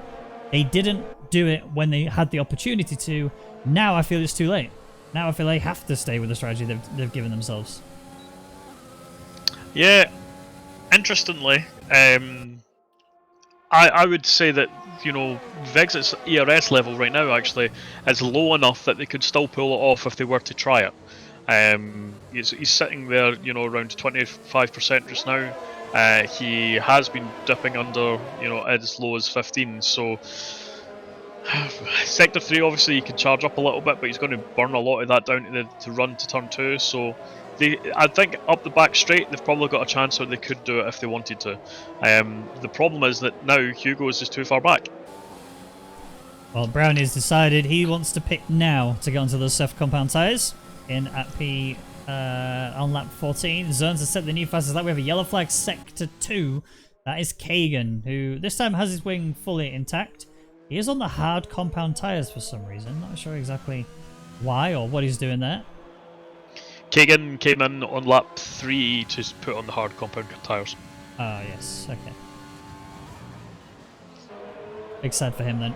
They didn't do it when they had the opportunity to. Now I feel it's too late. Now I feel they have to stay with the strategy they've given themselves. Yeah, interestingly, I would say that, you know, Vexit's ERS level right now actually is low enough that they could still pull it off if they were to try it. He's sitting there, you know, around 25% just now. He has been dipping under, you know, as low as 15. So Sector 3, obviously, he can charge up a little bit, but he's going to burn a lot of that down to run to turn 2. So I think up the back straight, they've probably got a chance where they could do it if they wanted to. The problem is that now Hugo is just too far back. Well, Brownie's decided he wants to pit now to get onto those soft compound tyres in at P on lap 14. Zones have set the new fastest lap. We have a yellow flag, Sector 2. That is Kagan, who this time has his wing fully intact. He is on the hard compound tyres for some reason. Not sure exactly why or what he's doing there. Kagan came in on lap 3 to put on the hard compound tyres. Ah, yes. Okay. Big sad for him then.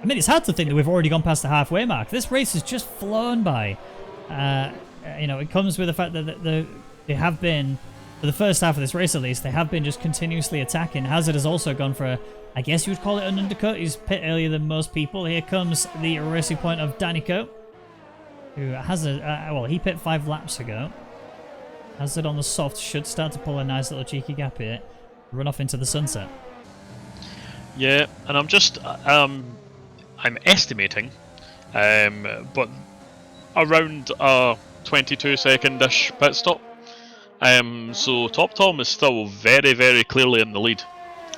I mean, it's hard to think that we've already gone past the halfway mark. This race has just flown by. You know, it comes with the fact that they have been, for the first half of this race at least, they have been just continuously attacking. Hazard has also gone for I guess you would call it an undercut. He's pit earlier than most people. Here comes the racing point of Danico, who has well, he pit 5 laps ago. Hazard on the soft should start to pull a nice little cheeky gap here. Run off into the sunset. Yeah, and I'm just, I'm estimating, but around a 22-second-ish pit stop. So Top Tom is still very, very clearly in the lead.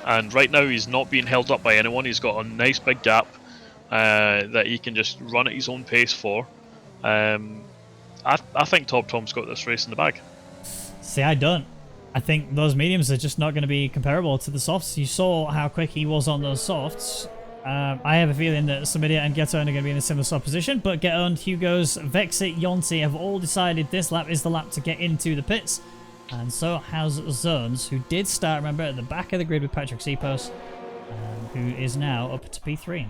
And right now he's not being held up by anyone. He's got a nice big gap. that he can just run at his own pace for. I think Top Tom's got this race in the bag. See, I don't. I think those mediums are just not going to be comparable to the softs. You saw how quick he was on those softs. I have a feeling that Samidia and Geton are going to be in a similar soft position, but Geton, Hugo's, Vexit, Yonti have all decided this lap is the lap to get into the pits. And so has Zones, who did start, remember, at the back of the grid with Patrick Sipos, who is now up to P3.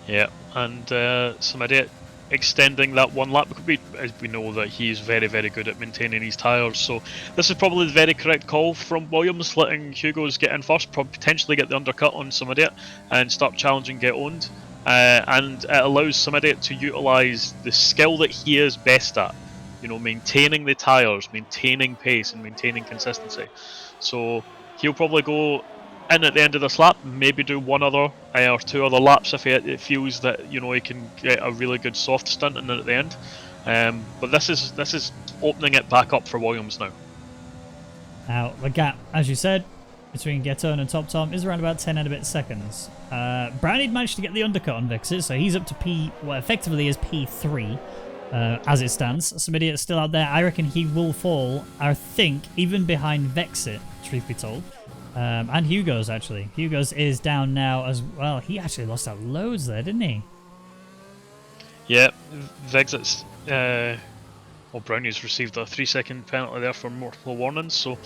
Yeah, and Samidia extending that one lap, as we know that he's very, very good at maintaining his tyres. So this is probably the very correct call from Williams, letting Hugo's get in first, potentially get the undercut on Samidia and start challenging Get Owned. And it allows Samidia to utilise the skill that he is best at, you know, maintaining the tyres, maintaining pace and maintaining consistency. So he'll probably go in at the end of this lap, maybe do one other or two other laps if it feels that, you know, he can get a really good soft stunt in at the end. But this is opening it back up for Williams now. Now the gap, as you said, between Geton and Top Tom is around about 10 and a bit seconds. Brownie managed to get the undercut on Vexit, so he's up to effectively is P3 as it stands. Samidia is still out there. I reckon he will fall, I think, even behind Vexit, truth be told. And Hugo's, actually. Hugo's is down now as well. He actually lost out loads there, didn't he? Yeah, Vexit's... Brownie's received a 3-second penalty there for multiple warnings, so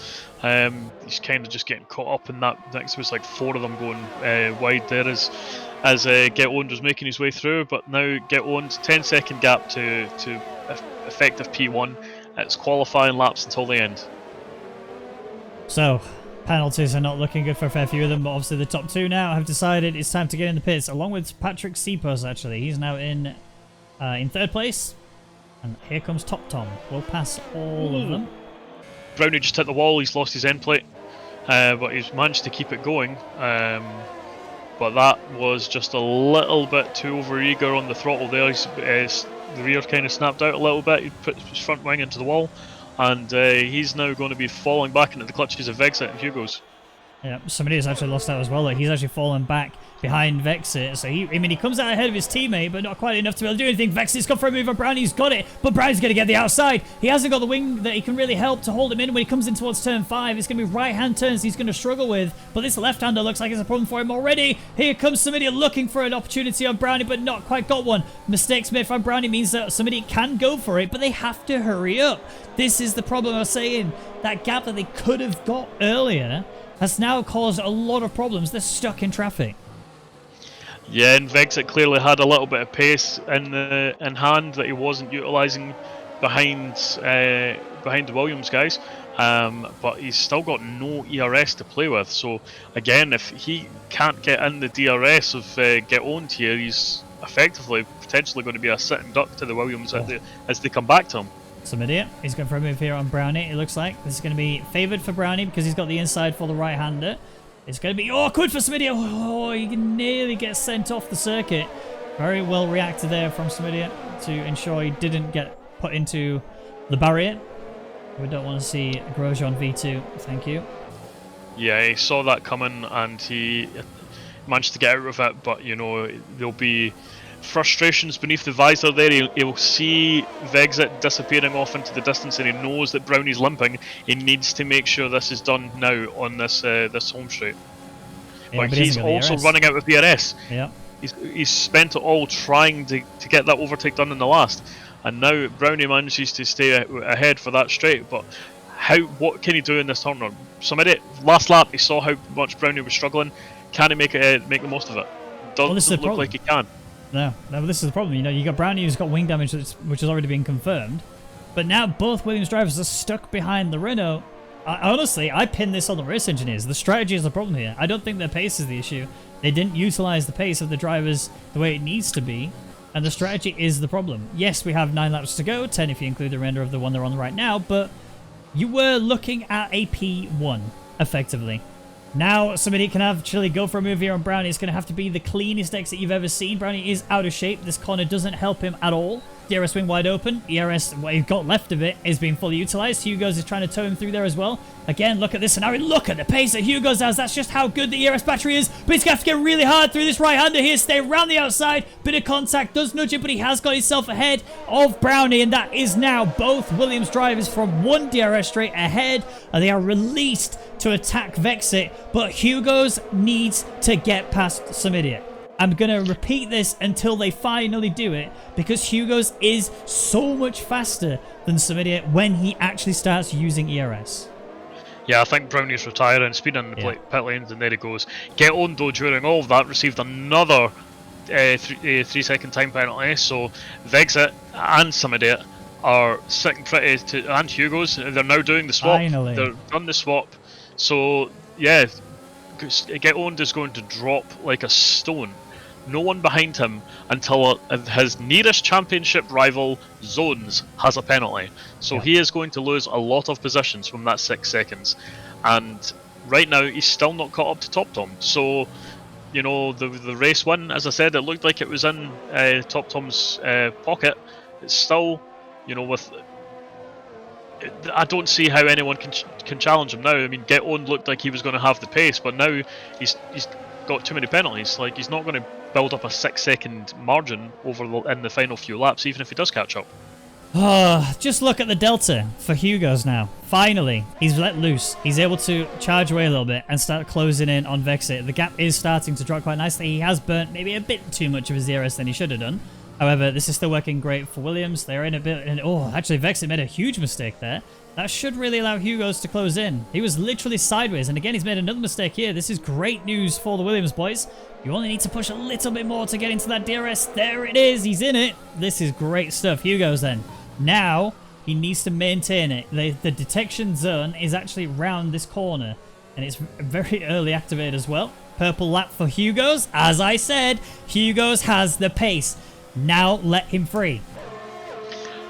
he's kind of just getting caught up in that. Next was like 4 of them going wide there as Get Owned was making his way through, but now Get Owned, 10-second gap to effective P1. It's qualifying laps until the end. So, penalties are not looking good for a fair few of them, but obviously the top 2 now have decided it's time to get in the pits, along with Patrick Sipos, actually. He's now in 3rd place. And here comes Top Tom. We'll pass all of them. Brownie just hit the wall. He's lost his end plate, but he's managed to keep it going. But that was just a little bit too overeager on the throttle there. The rear kind of snapped out a little bit. He put his front wing into the wall, and he's now going to be falling back into the clutches of Vexit and Hugo's. Yeah, somebody has actually lost out as well. Like, he's actually fallen back behind Vexit. So he comes out ahead of his teammate, but not quite enough to be able to do anything. Vexit's gone for a move on Brownie's got it, but Brownie's going to get the outside. He hasn't got the wing that he can really help to hold him in when he comes in towards turn 5. It's going to be right-hand turns he's going to struggle with, but this left-hander looks like it's a problem for him already. Here comes somebody looking for an opportunity on Brownie, but not quite got one. Mistakes made from Brownie means that somebody can go for it, but they have to hurry up. This is the problem I was saying. That gap that they could have got earlier has now caused a lot of problems. They're stuck in traffic. Yeah, and Vexit clearly had a little bit of pace in hand that he wasn't utilising behind the Williams guys, but he's still got no ERS to play with. So again, if he can't get in the DRS of Get Owned here, he's effectively potentially going to be a sitting duck to the Williams as they come back to him. Samidia, he's going for a move here on Brownie. It looks like this is going to be favoured for Brownie because he's got the inside for the right-hander. It's going to be awkward for Samidia. Oh, he can nearly get sent off the circuit. Very well reacted there from Samidia to ensure he didn't get put into the barrier. We don't want to see Grosjean V2. Thank you. Yeah, he saw that coming and he managed to get out of it, but you know, there'll be frustrations beneath the visor there. He'll see Vexit disappearing off into the distance, and he knows that Brownie's limping. He needs to make sure this is done now on this home straight. Yeah, but he's also running out of DRS. Yeah, he's spent it all trying to get that overtake done in the last, and now Brownie manages to stay ahead for that straight. But what can he do in this turn run? Last lap he saw how much Brownie was struggling. Can he make the most of it? Doesn't look like he can. No, this is the problem. You know, you got Brownie who's got wing damage, which has already been confirmed. But now both Williams drivers are stuck behind the Renault. Honestly, I pin this on the race engineers. The strategy is the problem here. I don't think their pace is the issue. They didn't utilize the pace of the drivers the way it needs to be, and the strategy is the problem. Yes, we have 9 laps to go, 10 if you include the render of the one they're on right now, but you were looking at a P1, effectively. Now, somebody can actually go for a move here on Brownie. It's going to have to be the cleanest exit you've ever seen. Brownie is out of shape. This corner doesn't help him at all. DRS wing wide open. ERS, what you've got left of it, is being fully utilized. Hugo's is trying to tow him through there as well. Again, look at this scenario. Look at the pace that Hugo's has. That's just how good the ERS battery is. But he's going to have to get really hard through this right-hander here. Stay around the outside. Bit of contact. Does nudge it, but he has got himself ahead of Brownie. And that is now both Williams drivers from one DRS straight ahead. And they are released to attack Vexit. But Hugo's needs to get past some idiot. I'm going to repeat this until they finally do it, because Hugo's is so much faster than some idiot when he actually starts using ERS. Yeah, I think Brownie's retiring, speeding in the pit lanes, and there he goes. Get on, though, during all of that, received another 3-second time penalty, so Vexit and some idiot are sitting pretty to, and Hugo's, they're now doing the swap. Finally. They're done the swap, so yeah, Get Owned is going to drop like a stone. No one behind him until his nearest championship rival, Zones, has a penalty. So he is going to lose a lot of positions from that 6 seconds. And right now, he's still not caught up to Top Tom. So, you know, the race win, as I said, it looked like it was in Top Tom's pocket. It's still, you know, with... I don't see how anyone can challenge him now. I mean, Get Owned looked like he was going to have the pace, but now he's got too many penalties. Like, he's not going to build up a 6-second margin in the final few laps, even if he does catch up. Just look at the delta for Hugo's now. Finally, he's let loose. He's able to charge away a little bit and start closing in on Vexit. The gap is starting to drop quite nicely. He has burnt maybe a bit too much of his DRS than he should have done. However, this is still working great for Williams. They're in a bit... actually, Vexit made a huge mistake there. That should really allow Hugo's to close in. He was literally sideways, and again, he's made another mistake here. This is great news for the Williams boys. You only need to push a little bit more to get into that DRS. There it is. He's in it. This is great stuff. Hugo's then. Now, he needs to maintain it. The detection zone is actually round this corner, and it's very early activated as well. Purple lap for Hugo's. As I said, Hugo's has the pace. Now let him free.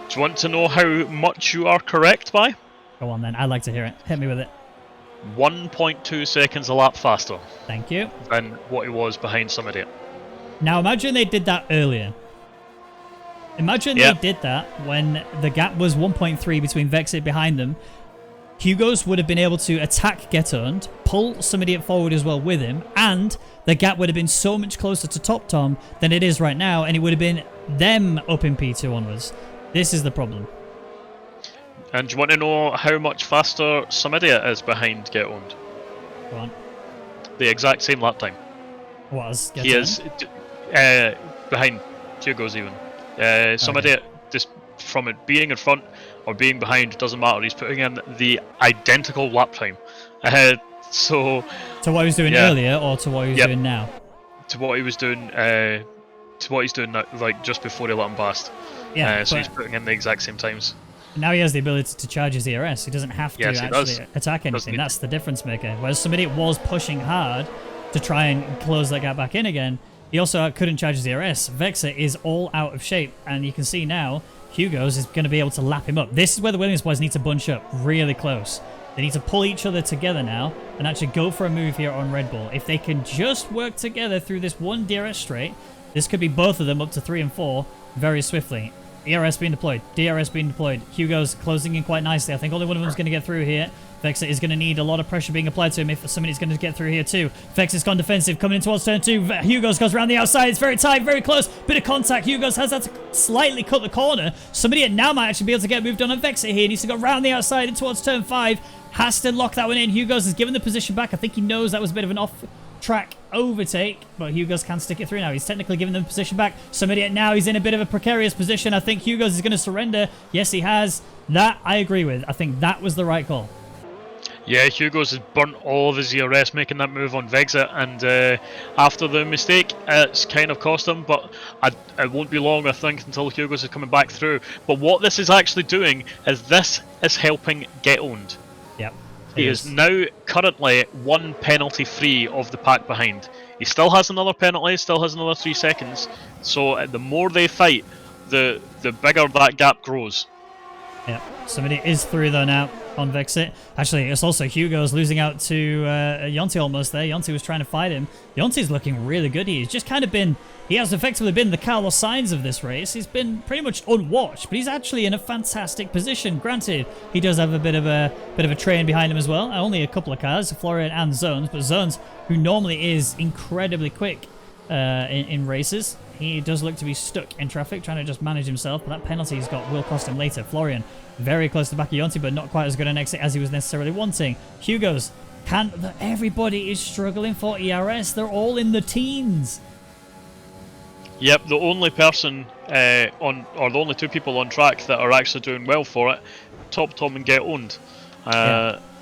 Do you want to know how much you are correct by? Go on then, I'd like to hear it. Hit me with it. 1.2 seconds a lap faster. Thank you. Than what he was behind some idiot. Now imagine they did that earlier. Imagine they did that when the gap was 1.3 between Vexit behind them. Hugo's would have been able to attack Get Owned, pull some idiot forward as well with him, and the gap would have been so much closer to Top Tom than it is right now, and it would have been them up in P2 onwards. This is the problem. And do you want to know how much faster some idiot is behind Get Owned? Go on. The exact same lap time. Was Get He Owned? is behind Hugo's even. Some idiot, just from it being in front or being behind, doesn't matter. He's putting in the identical lap time. So to what he was doing earlier, or to what he was doing now? To what he was doing. To what he's doing now, like just before he let him past. Yeah. So he's putting in the exact same times. Now he has the ability to charge his ERS. He doesn't have to actually attack anything. That's the difference maker. Whereas somebody was pushing hard to try and close that gap back in again, he also couldn't charge his ERS. Vexit is all out of shape, and you can see now Hugo's is going to be able to lap him up. This is where the Williams boys need to bunch up really close. They need to pull each other together now and actually go for a move here on Red Bull. If they can just work together through this one DRS straight, this could be both of them up to 3 and 4 very swiftly. ERS being deployed, DRS being deployed. Hugo's closing in quite nicely. I think only one of them is going to get through here. Vexit is going to need a lot of pressure being applied to him if somebody's going to get through here too. Vexit's gone defensive, coming in towards turn 2. Hugo's goes around the outside. It's very tight, very close. Bit of contact. Hugo's has had to slightly cut the corner. Somebody now might actually be able to get moved on a Vexit here. He needs to go around the outside and towards turn 5. Has to lock that one in. Hugo's has given the position back. I think he knows that was a bit of an off-track overtake, but Hugo's can stick it through now. He's technically given them position back. Somebody now he's in a bit of a precarious position. I think Hugo's is going to surrender. Yes, he has. That I agree with. I think that was the right call. Yeah, Hugo's has burnt all of his ERS making that move on Vexit, and after the mistake, it's kind of cost him, but it won't be long, I think, until Hugo's is coming back through. But what this is actually doing is this is helping Get Owned. Yep. He is now currently 1 penalty free of the pack behind. He still has another penalty, still has another 3 seconds, so the more they fight, the bigger that gap grows. Yep. Somebody is through though now. on Vexit. Actually, it's also Hugo's losing out to Yonti almost there. Yonti was trying to fight him. Yonti's looking really good. He's just kind of been... He has effectively been the Carlos Sainz of this race. He's been pretty much unwatched, but he's actually in a fantastic position. Granted, he does have a bit of a train behind him as well. Only a couple of cars, Florian and Zones, but Zones, who normally is incredibly quick in races, he does look to be stuck in traffic, trying to just manage himself, but that penalty he's got will cost him later. Florian, very close to the back of Yonti, but not quite as good an exit as he was necessarily wanting. Hugo's, everybody is struggling for ERS. They're all in the teens. Yep, the only person the only two people on track that are actually doing well for it, Top Tom and Get Owned.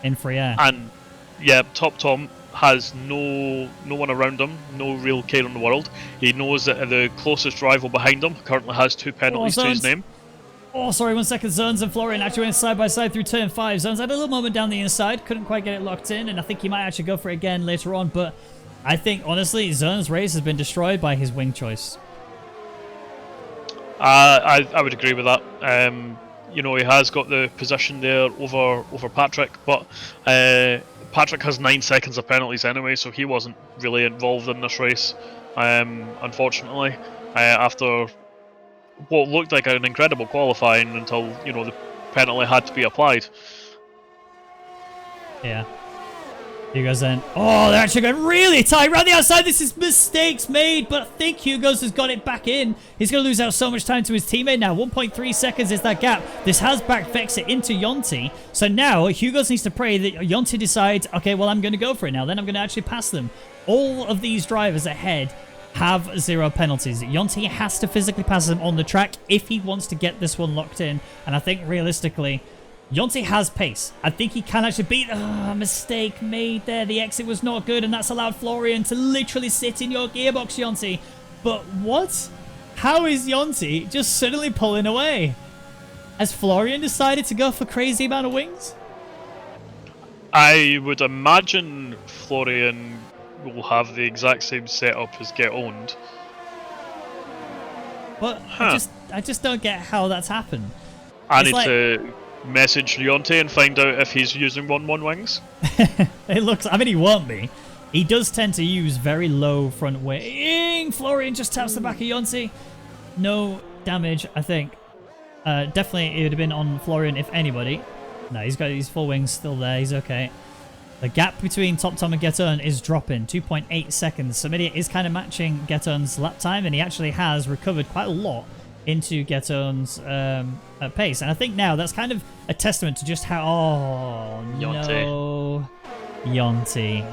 In free air. And yeah, Top Tom has no one around him, no real care in the world. He knows that the closest rival behind him currently has 2 penalties to his name. Oh, sorry, 1 second. Zones and Florian actually went side by side through turn 5. Zones had a little moment down the inside, couldn't quite get it locked in, and I think he might actually go for it again later on, but I think, honestly, Zone's race has been destroyed by his wing choice. I would agree with that. You know, he has got the position there over Patrick, but Patrick has 9 seconds of penalties anyway, so he wasn't really involved in this race, unfortunately, after what looked like an incredible qualifying until, you know, the penalty had to be applied. Yeah. Hugo's then. Oh, they're actually going really tight around the outside. This is mistakes made, but I think Hugo's has got it back in. He's going to lose out so much time to his teammate now. 1.3 seconds is that gap. This has backed Vexit into Yonti. So now Hugo's needs to pray that Yonti decides, okay, well, I'm going to go for it now. Then I'm going to actually pass them. All of these drivers ahead have 0 penalties. Yonti has to physically pass them on the track if he wants to get this one locked in. And I think realistically, Yonti has pace. I think he can actually beat... mistake made there. The exit was not good, and that's allowed Florian to literally sit in your gearbox, Yonti. But what? How is Yonti just suddenly pulling away? Has Florian decided to go for crazy amount of wings? I would imagine Florian will have the exact same setup as Get Owned. But I just don't get how that's happened. I need to message Leonte and find out if he's using 1-1 wings. It looks... I mean, he won't be. He does tend to use very low front wing. Florian just taps the back of Yonti. No damage, I think. Definitely, it would have been on Florian if anybody. No, he's got his full wings still there. He's okay. The gap between Top Tom and Geton is dropping. 2.8 seconds. So Midia is kind of matching Geton's lap time, and he actually has recovered quite a lot into Geton's pace. And I think now that's kind of a testament to just how... Oh, Yonti. No. Yonti.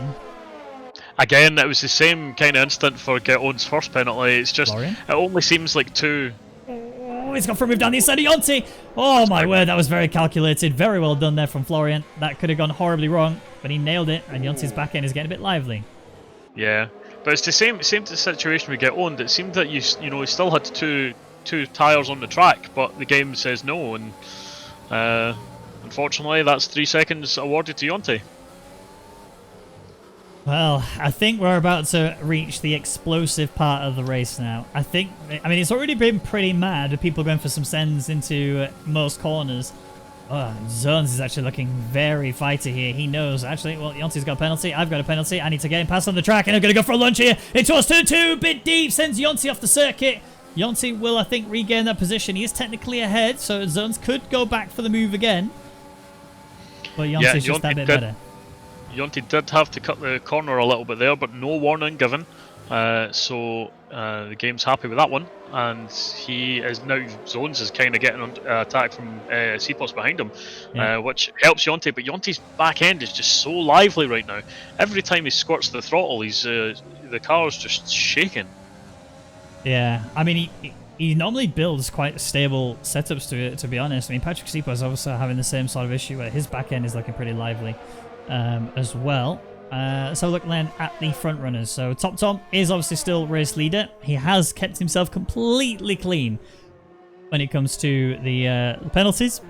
Again, it was the same kind of instant for Geton's first penalty. It's just... Florian? It only seems like 2... Oh, he's got for a move down the inside of Yonti. Oh, my word. That was very calculated. Very well done there from Florian. That could have gone horribly wrong, but he nailed it, and Yonti's back end is getting a bit lively. Yeah. But it's the same situation we get owned. It seemed that you know, he still had two tyres on the track, but the game says no, and unfortunately that's 3 seconds awarded to Yonti. Well, I think we're about to reach the explosive part of the race now. I mean, it's already been pretty mad with people going for some sends into most corners. Zones is actually looking very fighty here. He knows, actually, well, Yonti's got a penalty. I've got a penalty. I need to get him past on the track, and I'm going to go for a lunge here. Into us turn 2, bit deep, sends Yonti off the circuit. Yonti will, I think, regain that position. He is technically ahead, so Zones could go back for the move again. But Yonti's just that bit better. Yonti did have to cut the corner a little bit there, but no warning given. So the game's happy with that one. And he is now... Zones is kind of getting attack from C-Pots behind him, which helps Yonti. But Yonti's back end is just so lively right now. Every time he squirts the throttle, the car's just shaking. Yeah, I mean, he normally builds quite stable setups to it, to be honest. I mean, Patrick Sipo is also having the same sort of issue where his back end is looking pretty lively as well. So look then at the front runners. So Top Tom is obviously still race leader. He has kept himself completely clean when it comes to the penalties.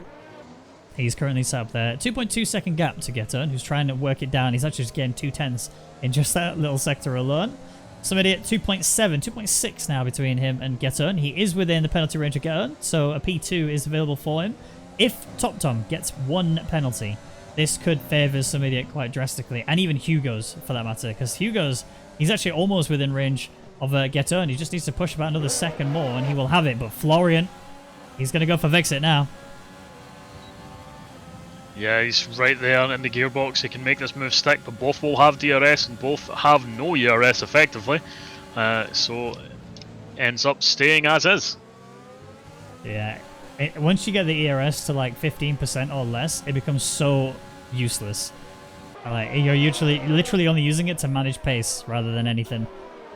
He's currently sat up there. 2.2 second gap to Geto, who's trying to work it down. He's actually just getting 2/10 in just that little sector alone. Somebody at 2.7, 2.6 now between him and Geton. He is within the penalty range of Geton, so a P2 is available for him. If Top Tom gets one penalty, this could favour some idiot quite drastically, and even Hugo's for that matter, because Hugo's, he's actually almost within range of Get Earned. He just needs to push about another second more and he will have it. But Florian, he's going to go for Vexit now. Yeah, he's right there in the gearbox. He can make this move stick, but both will have DRS and both have no ERS effectively. So ends up staying as is. Yeah. Once you get the ERS to like 15% or less, it becomes so useless. Like, you're usually literally only using it to manage pace rather than anything.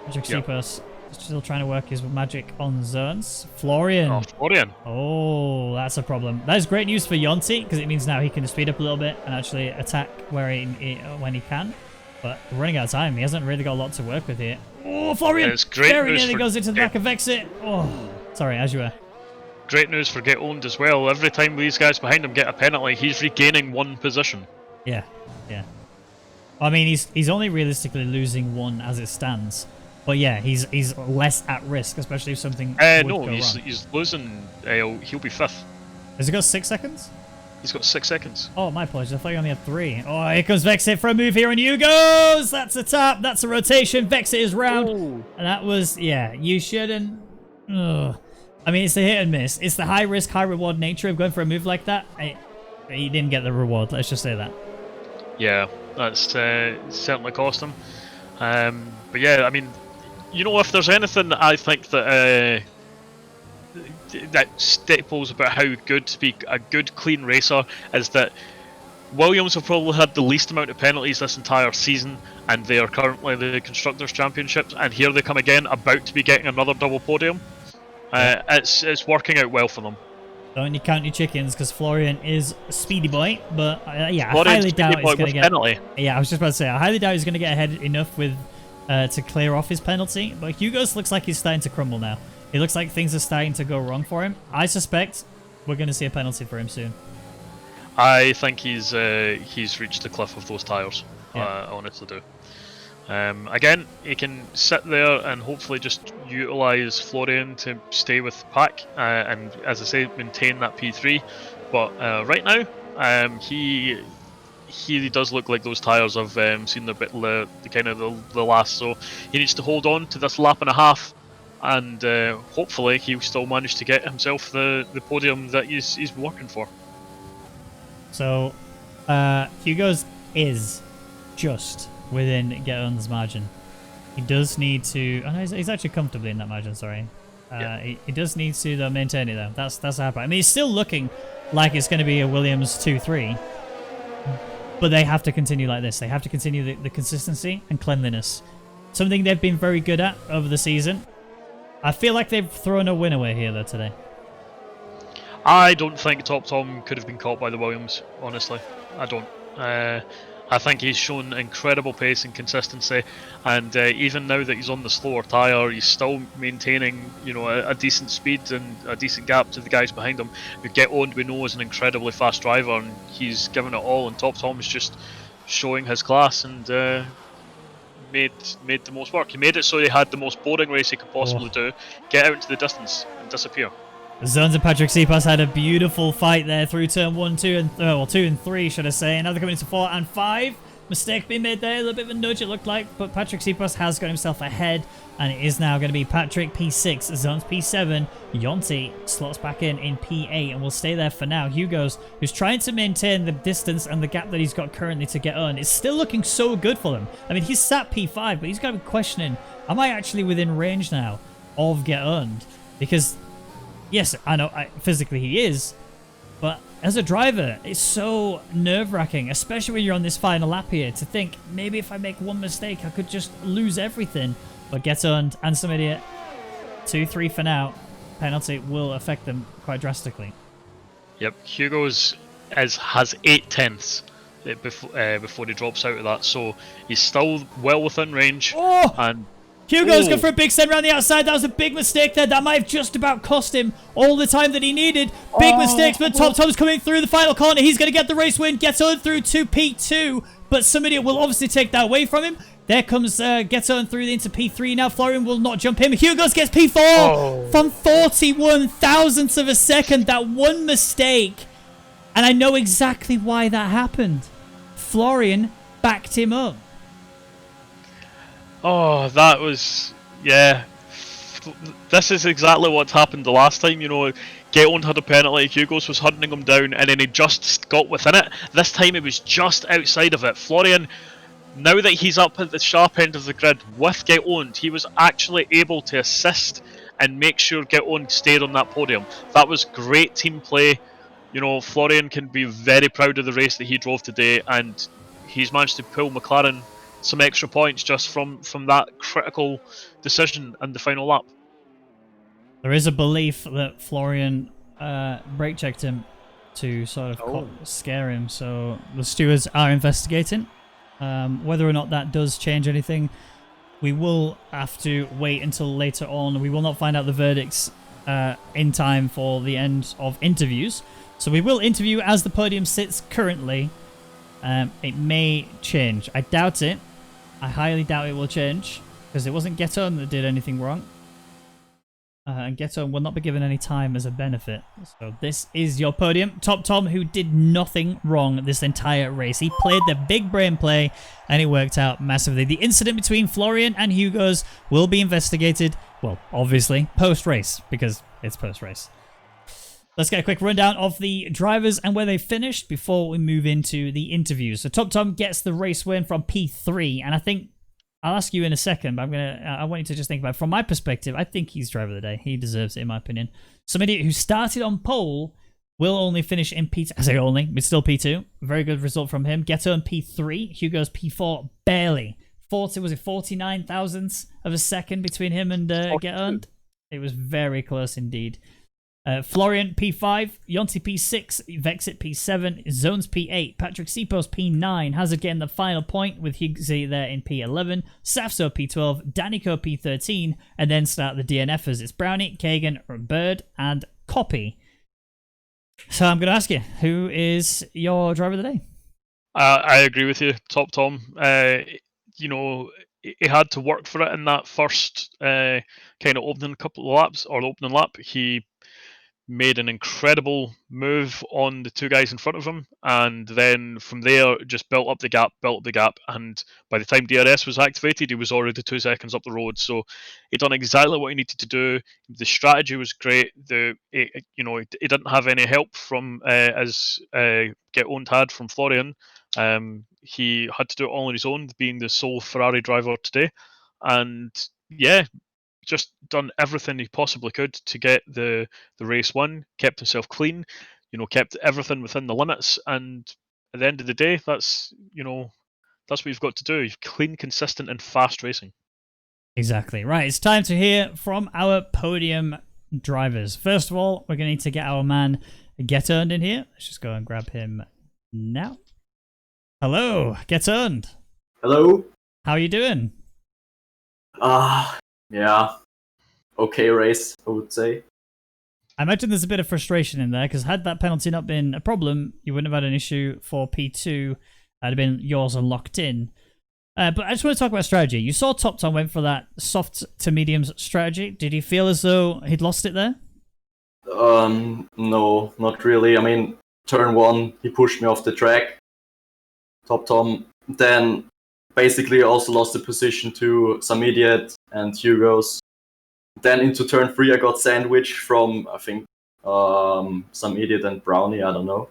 Magic Seapost still trying to work his magic on zones. Florian. Oh, Florian. Oh, that's a problem. That is great news for Yonti because it means now he can speed up a little bit and actually attack where when he can. But we're running out of time. He hasn't really got a lot to work with here. Oh, Florian! It's great very news nearly goes into the back of Vexit. Oh, sorry, as you were. Great news for Get Owned as well. Every time these guys behind him get a penalty, he's regaining one position. Yeah, yeah. I mean, he's only realistically losing one as it stands. But yeah, he's less at risk, especially if something would go wrong. He's losing. He'll be fifth. Has he got 6 seconds? He's got 6 seconds. Oh, my apologies. I thought you only had 3. Oh, here comes Vexit for a move here, and you goes. That's a tap. That's a rotation. Vexit is round. Ooh. And that was, yeah, you shouldn't. Ugh. I mean, it's the hit and miss. It's the high risk, high reward nature of going for a move like that. He didn't get the reward. Let's just say that. Yeah, that's certainly cost him. But yeah, I mean, you know, if there's anything that I think that that staples about how good to be a good clean racer is that Williams have probably had the least amount of penalties this entire season, and they are currently the Constructors' Championships, and here they come again, about to be getting another double podium. It's working out well for them. Don't you count your chickens, because Florian is a speedy boy, but yeah, I highly doubt he's going to get penalty. Yeah, I was just about to say, I highly doubt he's going to get ahead enough with to clear off his penalty, but Hugo's looks like he's starting to crumble now. It looks like things are starting to go wrong for him. I suspect we're going to see a penalty for him soon. I think he's reached the cliff of those tyres. Yeah. I honestly do. Again, he can sit there and hopefully just utilise Florian to stay with Pack and, as I say, maintain that P3. But right now, he does look like those tyres have seen the kind of the last. So he needs to hold on to this lap and a half, and hopefully he'll still manage to get himself the podium that he's working for. So Hugo's is just within Get-On's margin. He does need to... Oh no, he's actually comfortably in that margin, sorry. Yeah. He does need to though, maintain it though. That's a hard part. I mean, he's still looking like it's going to be a Williams 2-3. But they have to continue like this. They have to continue the consistency and cleanliness. Something they've been very good at over the season. I feel like they've thrown a win away here though today. I don't think Top Tom could have been caught by the Williams, honestly. I don't. I think he's shown incredible pace and consistency, and even now that he's on the slower tyre, he's still maintaining, you know, a decent speed and a decent gap to the guys behind him. Who Get Owned, we know, is an incredibly fast driver, and he's given it all. And Top Tom is just showing his class and made the most work. He made it so he had the most boring race he could possibly do. Get out into the distance and disappear. Zones and Patrick Seapost had a beautiful fight there through turn 1, 2, and 2 and 3, should I say. And now they're coming into 4 and 5. Mistake being made there, a little bit of a nudge it looked like, but Patrick Seapost has got himself ahead, and it is now going to be Patrick P6, Zones P7, Yonti slots back in P8, and will stay there for now. Hugo's, who's trying to maintain the distance and the gap that he's got currently to Get Earned, is still looking so good for them. I mean, he's sat P5, but he's got to be questioning, am I actually within range now of Get Earned? Because yes, I know physically he is, but as a driver, it's so nerve-wracking, especially when you're on this final lap here, to think, maybe if I make one mistake, I could just lose everything. But Get Earned and some idiot, 2-3 for now. Penalty will affect them quite drastically. Yep, Hugo's has 8 tenths before he drops out of that, so he's still well within range. Oh! And Hugo's going for a big send around the outside. That was a big mistake there. That might have just about cost him all the time that he needed. Big mistakes, but Top Tom's coming through the final corner. He's going to get the race win. Gets on through to P2, but somebody will obviously take that away from him. There comes Gets on through into P3 now. Florian will not jump him. Hugo's gets P4 from 41 thousandths of a second. That one mistake And I know exactly why that happened. Florian backed him up. Oh, that was, yeah. This is exactly what happened the last time. Gatland had a penalty, Hugos was hunting him down, and then he just got within it. This time it was just outside of it. Florian, now that he's up at the sharp end of the grid with Gatland, he was actually able to assist and make sure Gatland stayed on that podium. That was great team play. Florian can be very proud of the race that he drove today, and he's managed to pull McLaren some extra points just from that critical decision in the final lap. There is a belief that Florian brake checked him to sort of scare him, so the stewards are investigating. Whether or not that does change anything, we will have to wait until later on. We will not find out the verdicts in time for the end of interviews. So we will interview as the podium sits currently. It may change. I doubt it. I highly doubt it will change, because it wasn't Geton that did anything wrong. And Geton will not be given any time as a benefit. So this is your podium. Top Tom, who did nothing wrong this entire race. He played the big brain play, and it worked out massively. The incident between Florian and Hugos will be investigated, well, obviously, post-race, because it's post-race. Let's get a quick rundown of the drivers and where they finished before we move into the interviews. So Top Tom gets the race win from P3, and I think I'll ask you in a second, but I want you to just think about it. From my perspective, I think he's driver of the day. He deserves it, in my opinion. Some idiot who started on pole will only finish in P2. I say only, it's still P2. Very good result from him. Ghetto in P3. Hugo's P4, barely. 49 thousandths of a second between him and Ghetto. It was very close indeed. Florian P5, Yonti P6, Vexit P7, Zones P8, Patrick Sipos P9, Hazard getting the final point with Higgsy there in P11, Safso P12, Danico P13, and then start the DNFers. It's Brownie, Kagan, Bird, and Copy. So I'm going to ask you, who is your driver of the day? I agree with you, Top Tom. He had to work for it in that first kind of opening couple of laps, or the opening lap. He made an incredible move on the two guys in front of him, and then from there just built up the gap, and by the time DRS was activated, he was already 2 seconds up the road. So he done exactly what he needed to do. The strategy was great. He didn't have any help from as Get Owned had from Florian. He had to do it all on his own, being the sole Ferrari driver today, and yeah, just done everything he possibly could to get the race won, kept himself clean, kept everything within the limits, and at the end of the day, that's what you've got to do. You've clean, consistent, and fast racing. Exactly. Right, it's time to hear from our podium drivers. First of all, we're going to need to get our man Get Earned in here. Let's just go and grab him now. Hello, Get Earned. Hello. How are you doing? Yeah. Okay race, I would say. I imagine there's a bit of frustration in there, because had that penalty not been a problem, you wouldn't have had an issue for P2. That'd have been yours and locked in. But I just want to talk about strategy. You saw Top Tom went for that soft to mediums strategy. Did he feel as though he'd lost it there? No, not really. I mean, turn 1, he pushed me off the track. Top Tom. Then basically also lost the position to some idiot and Hugo's. Then into turn 3, I got sandwiched from, I think, some idiot and Brownie, I don't know.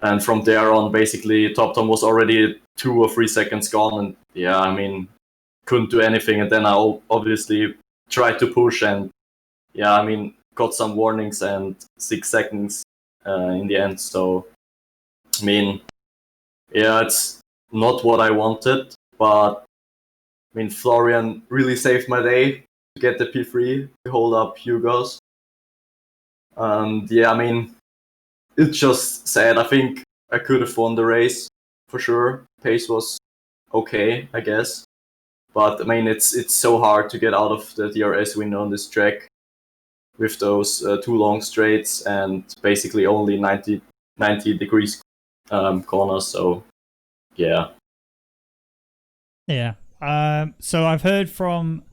And from there on, basically, Top Tom was already 2 or 3 seconds gone, and yeah, I mean, couldn't do anything. And then I obviously tried to push, and yeah, I mean, got some warnings and 6 seconds in the end. So, I mean, yeah, it's not what I wanted, but I mean, Florian really saved my day to get the P3 to hold up Hugo's. And yeah, I mean, it's just sad. I think I could have won the race for sure. Pace was okay, I guess. But I mean, it's so hard to get out of the DRS window on this track with those 2 long straights and basically only 90 degrees corners. So yeah. Yeah. So I've heard from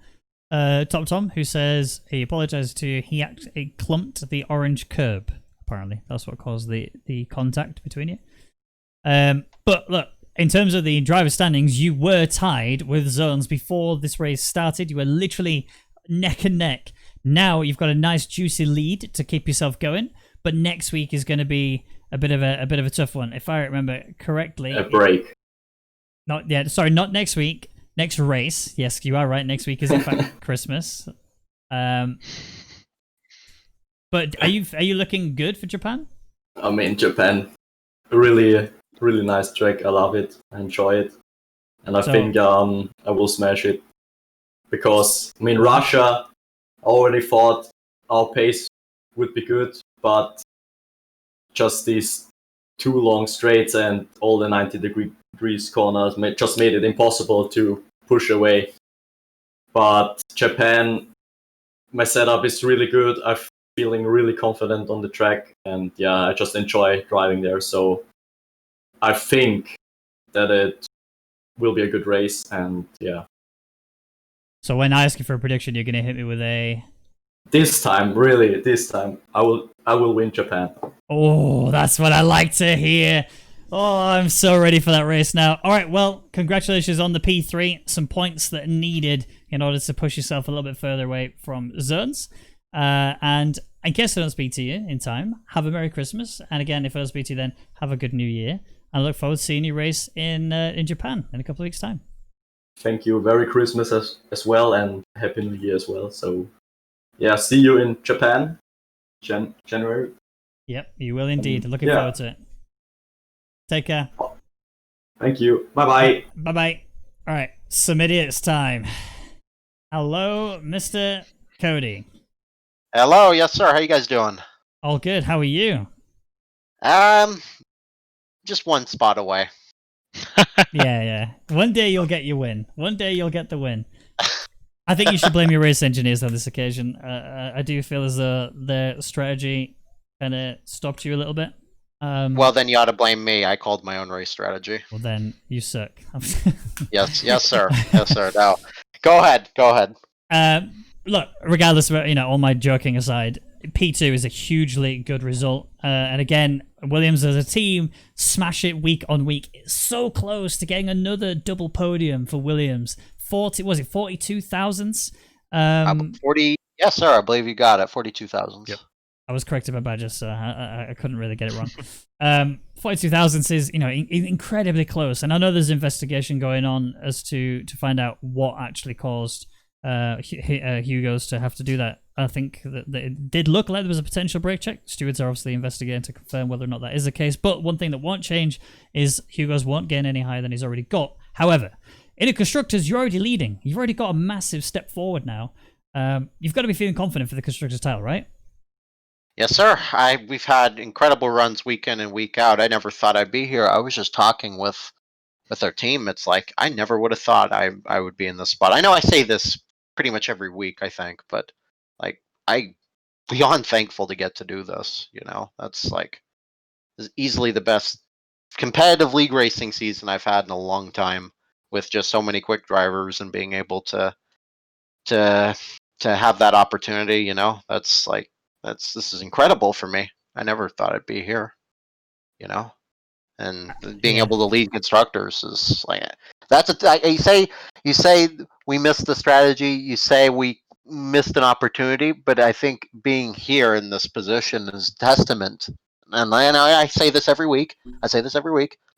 Top Tom, who says he apologized to you. He actually clumped the orange curb. apparently. That's what caused the contact between you. But look, in terms of the driver standings, you were tied with Zones before this race started. You were literally neck and neck. Now you've got a nice juicy lead to keep yourself going. But next week is going to be a bit of a tough one, if I remember correctly. A break. Not next week. Next race. Yes, you are right. Next week is in fact Christmas. But are you looking good for Japan? I mean, Japan, really nice track. I love it. I enjoy it, and I think I will smash it. Because I mean, Russia, I already thought our pace would be good, but just these 2 long straights and all the 90-degree corners just made it impossible to push away. But Japan, my setup is really good. I'm feeling really confident on the track, and yeah, I just enjoy driving there. So I think that it will be a good race, and yeah. So when I ask you for a prediction, you're going to hit me with a... This time, I will win Japan. Oh, that's what I like to hear. Oh, I'm so ready for that race now. All right, well, congratulations on the P3. Some points that are needed in order to push yourself a little bit further away from Zones. And in case I don't speak to you in time, have a Merry Christmas. And again, if I don't speak to you then, have a good New Year. And I look forward to seeing you race in Japan in a couple of weeks' time. Thank you. Merry Christmas as well, and Happy New Year as well. So, yeah, see you in Japan, January. Yep, you will indeed. Looking forward to it. Take care. Thank you. Bye-bye. Bye-bye. All right, some idiots time. Hello, Mr. Cody. Hello, yes sir. How you guys doing? All good. How are you? Just one spot away. Yeah. One day you'll get your win. One day you'll get the win. I think you should blame your race engineers on this occasion. I do feel as though their strategy kind of stopped you a little bit. Well, then you ought to blame me. I called my own race strategy. Well, then you suck. Yes, sir. Yes, sir. Now, go ahead. Look, regardless of all my joking aside, P2 is a hugely good result. And again, Williams as a team smash it week on week. It's so close to getting another double podium for Williams. 42 thousandths? 40. Yes, sir. I believe you got it. 42,000. Yep. I was corrected by badges, so I couldn't really get it wrong. 42 thousandths is incredibly close, and I know there's investigation going on as to find out what actually caused Hugo's to have to do that. I think that it did look like there was a potential brake check. Stewards are obviously investigating to confirm whether or not that is the case. But one thing that won't change is Hugo's won't gain any higher than he's already got. However, in a constructors, you're already leading. You've already got a massive step forward now. You've got to be feeling confident for the constructors title, right? Yes, sir. We've had incredible runs week in and week out. I never thought I'd be here. I was just talking with our team. It's like I never would have thought I would be in this spot. I know I say this pretty much every week, I think, but like I beyond thankful to get to do this. That's like is easily the best competitive league racing season I've had in a long time, with just so many quick drivers and being able to have that opportunity. This is incredible for me. I never thought I'd be here, and being able to lead constructors is like you say we missed the strategy. You say we missed an opportunity, but I think being here in this position is testament. And I say this every week.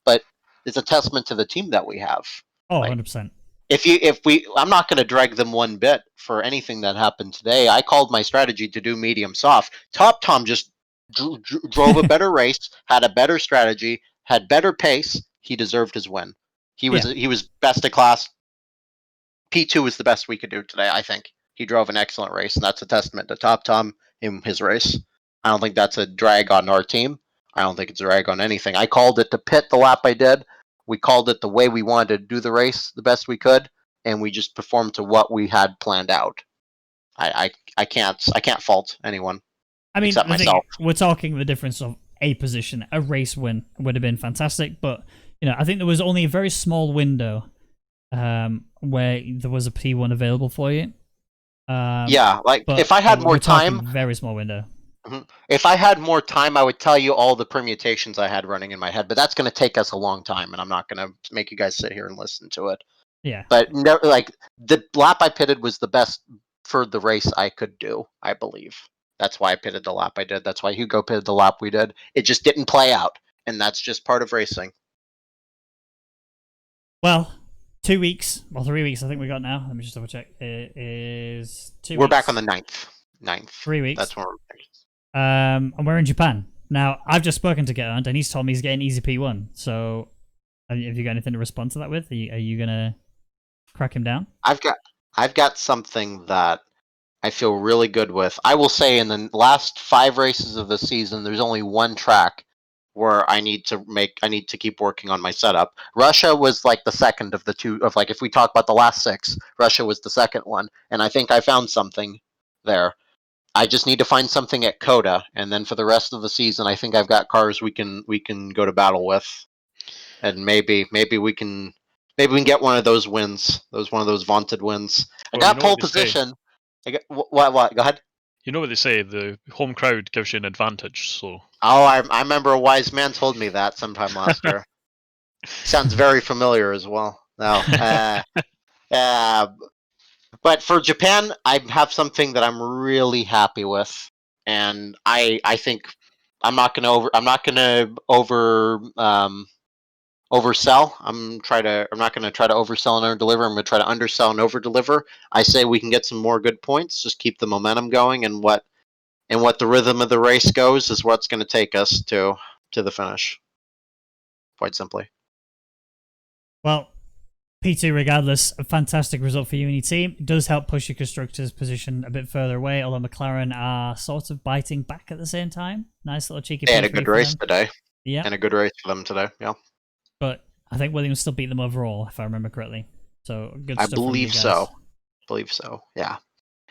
But it's a testament to the team that we have. Oh, 100%. I'm not going to drag them one bit for anything that happened today. I called my strategy to do medium soft. Top Tom just drove a better race, had a better strategy, had better pace. He deserved his win. He was best of class. P2 was the best we could do today, I think. He drove an excellent race, and that's a testament to Top Tom in his race. I don't think that's a drag on our team. I don't think it's a drag on anything. I called it to pit the lap I did. We called it the way we wanted to do the race the best we could, and we just performed to what we had planned out. I can't fault anyone. I mean, except myself. We're talking the difference of a position. A race win would have been fantastic, but I think there was only a very small window where there was a P1 available for you. If I had more time, very small window. If I had more time, I would tell you all the permutations I had running in my head, but that's going to take us a long time, and I'm not going to make you guys sit here and listen to it. Yeah. But no, like the lap I pitted was the best for the race I could do, I believe. That's why I pitted the lap I did. That's why Hugo pitted the lap we did. It just didn't play out, and that's just part of racing. Well, 2 weeks, or 3 weeks, I think we got now. Let me just double check. It is 2 weeks. We're back on the 9th. 3 weeks. That's when we're back. And we're in Japan. Now, I've just spoken to Gerund, and he's told me he's getting easy P1. So, have you got anything to respond to that with? Are you going to crack him down? I've got something that I feel really good with. I will say in the last 5 races of the season, there's only one track where I need to keep working on my setup. Russia was like the second of the two of like if we talk about the last 6, Russia was the second one, and I think I found something there. I just need to find something at Coda, and then for the rest of the season, I think I've got cars we can go to battle with, and maybe we can get one of those wins, one of those vaunted wins. I got pole position. What? Go ahead. You know what they say, the home crowd gives you an advantage, so... Oh, I remember a wise man told me that sometime last year. Sounds very familiar as well. No. But for Japan, I have something that I'm really happy with, and I think I'm not gonna oversell. I'm not gonna try to oversell and underdeliver. I'm gonna try to undersell and overdeliver. I say we can get some more good points. Just keep the momentum going, and what the rhythm of the race goes is what's going to take us to the finish. Quite simply. Well, P2 regardless, a fantastic result for you and your team. It does help push your constructors' position a bit further away, although McLaren are sort of biting back at the same time. Nice little cheeky. They had a good race today. Yeah. And a good race for them today. Yeah. But I think Williams still beat them overall, if I remember correctly. So good stuff. I believe so. Yeah.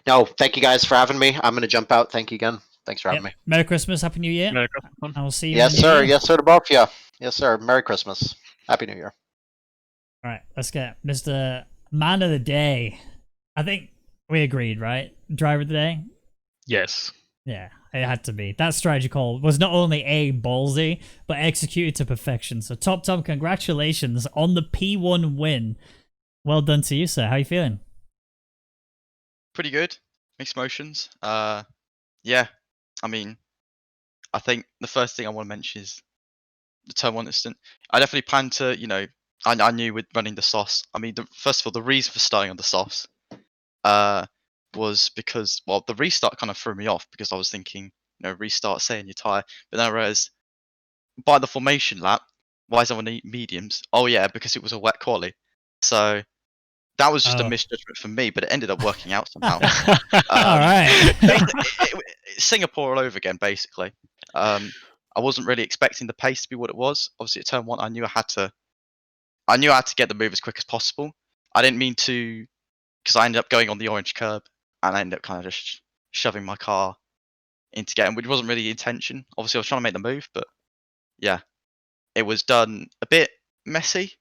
No, thank you guys for having me. I'm going to jump out. Thank you again. Thanks for having me. Merry Christmas, Happy New Year. Merry Christmas. I will see you. Yes, sir. Yes, sir, to both of you. Yes, sir. Merry Christmas. Happy New Year. All right, let's get Mr. Man of the Day. I think we agreed, right? Driver of the Day? Yes. Yeah, it had to be. That strategy call was not only ballsy, but executed to perfection. So, Top Tom, congratulations on the P1 win. Well done to you, sir. How are you feeling? Pretty good. Mixed emotions. Yeah. I mean, I think the first thing I want to mention is the turn 1 instant. I definitely planned to, I knew with running the sauce. I mean, first of all, the reason for starting on the sauce was because, well, the restart kind of threw me off because I was thinking, restart, say in your tyre. But then I realized, by the formation lap, why is everyone eating mediums? Oh, yeah, because it was a wet quali. So that was just a misjudgment for me, but it ended up working out somehow. All right. Singapore all over again, basically. I wasn't really expecting the pace to be what it was. Obviously, at turn 1, I knew I had to get the move as quick as possible. I didn't mean to, because I ended up going on the orange curb, and I ended up kind of just shoving my car into getting, which wasn't really the intention. Obviously, I was trying to make the move, but yeah, it was done a bit messy.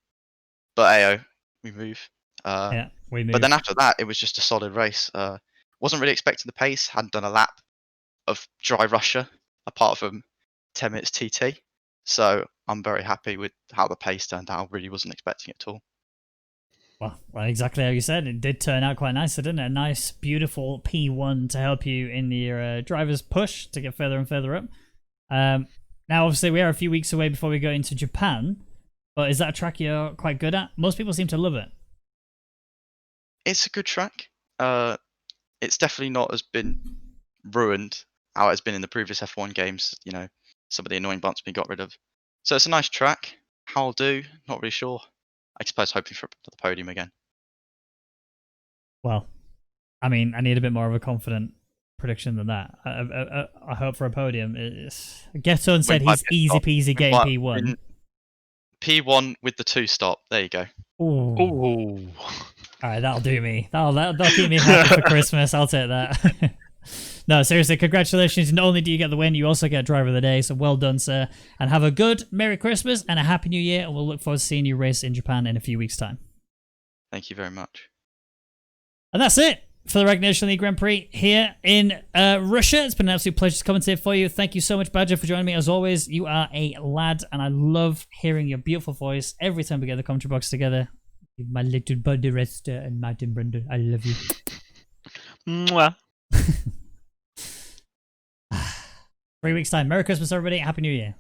But ayo, we move. Yeah, we move. But then after that, it was just a solid race. Wasn't really expecting the pace. Hadn't done a lap of dry Russia apart from 10 minutes TT. So I'm very happy with how the pace turned out. I really wasn't expecting it at all. Well, exactly how you said. It did turn out quite nicely, didn't it? A nice, beautiful P1 to help you in your driver's push to get further and further up. Now, obviously, we are a few weeks away before we go into Japan. But is that a track you're quite good at? Most people seem to love it. It's a good track. It's definitely not as been ruined how it's been in the previous F1 games. Some of the annoying bumps we got rid of. So it's a nice track. How I'll do, not really sure. I suppose hoping for the podium again. Well, I mean, I need a bit more of a confident prediction than that. I hope for a podium. Getton said he's easy peasy getting P1. P1 with the 2-stop. There you go. Ooh. Ooh. All right, that'll do me. That'll keep me happy for Christmas. I'll take that. No, seriously, congratulations. Not only do you get the win, you also get Driver of the Day, so well done, sir. And have a good Merry Christmas and a Happy New Year, and we'll look forward to seeing you race in Japan in a few weeks' time. Thank you very much. And that's it. for the Rwagnation League Grand Prix here in Russia. It's been an absolute pleasure to commentate for you. Thank you so much, Badger, for joining me. As always, you are a lad, and I love hearing your beautiful voice every time we get the commentary box together. My little buddy Rester and Martin Brundle, I love you. Mwah. 3 weeks time. Merry Christmas, everybody. Happy New Year.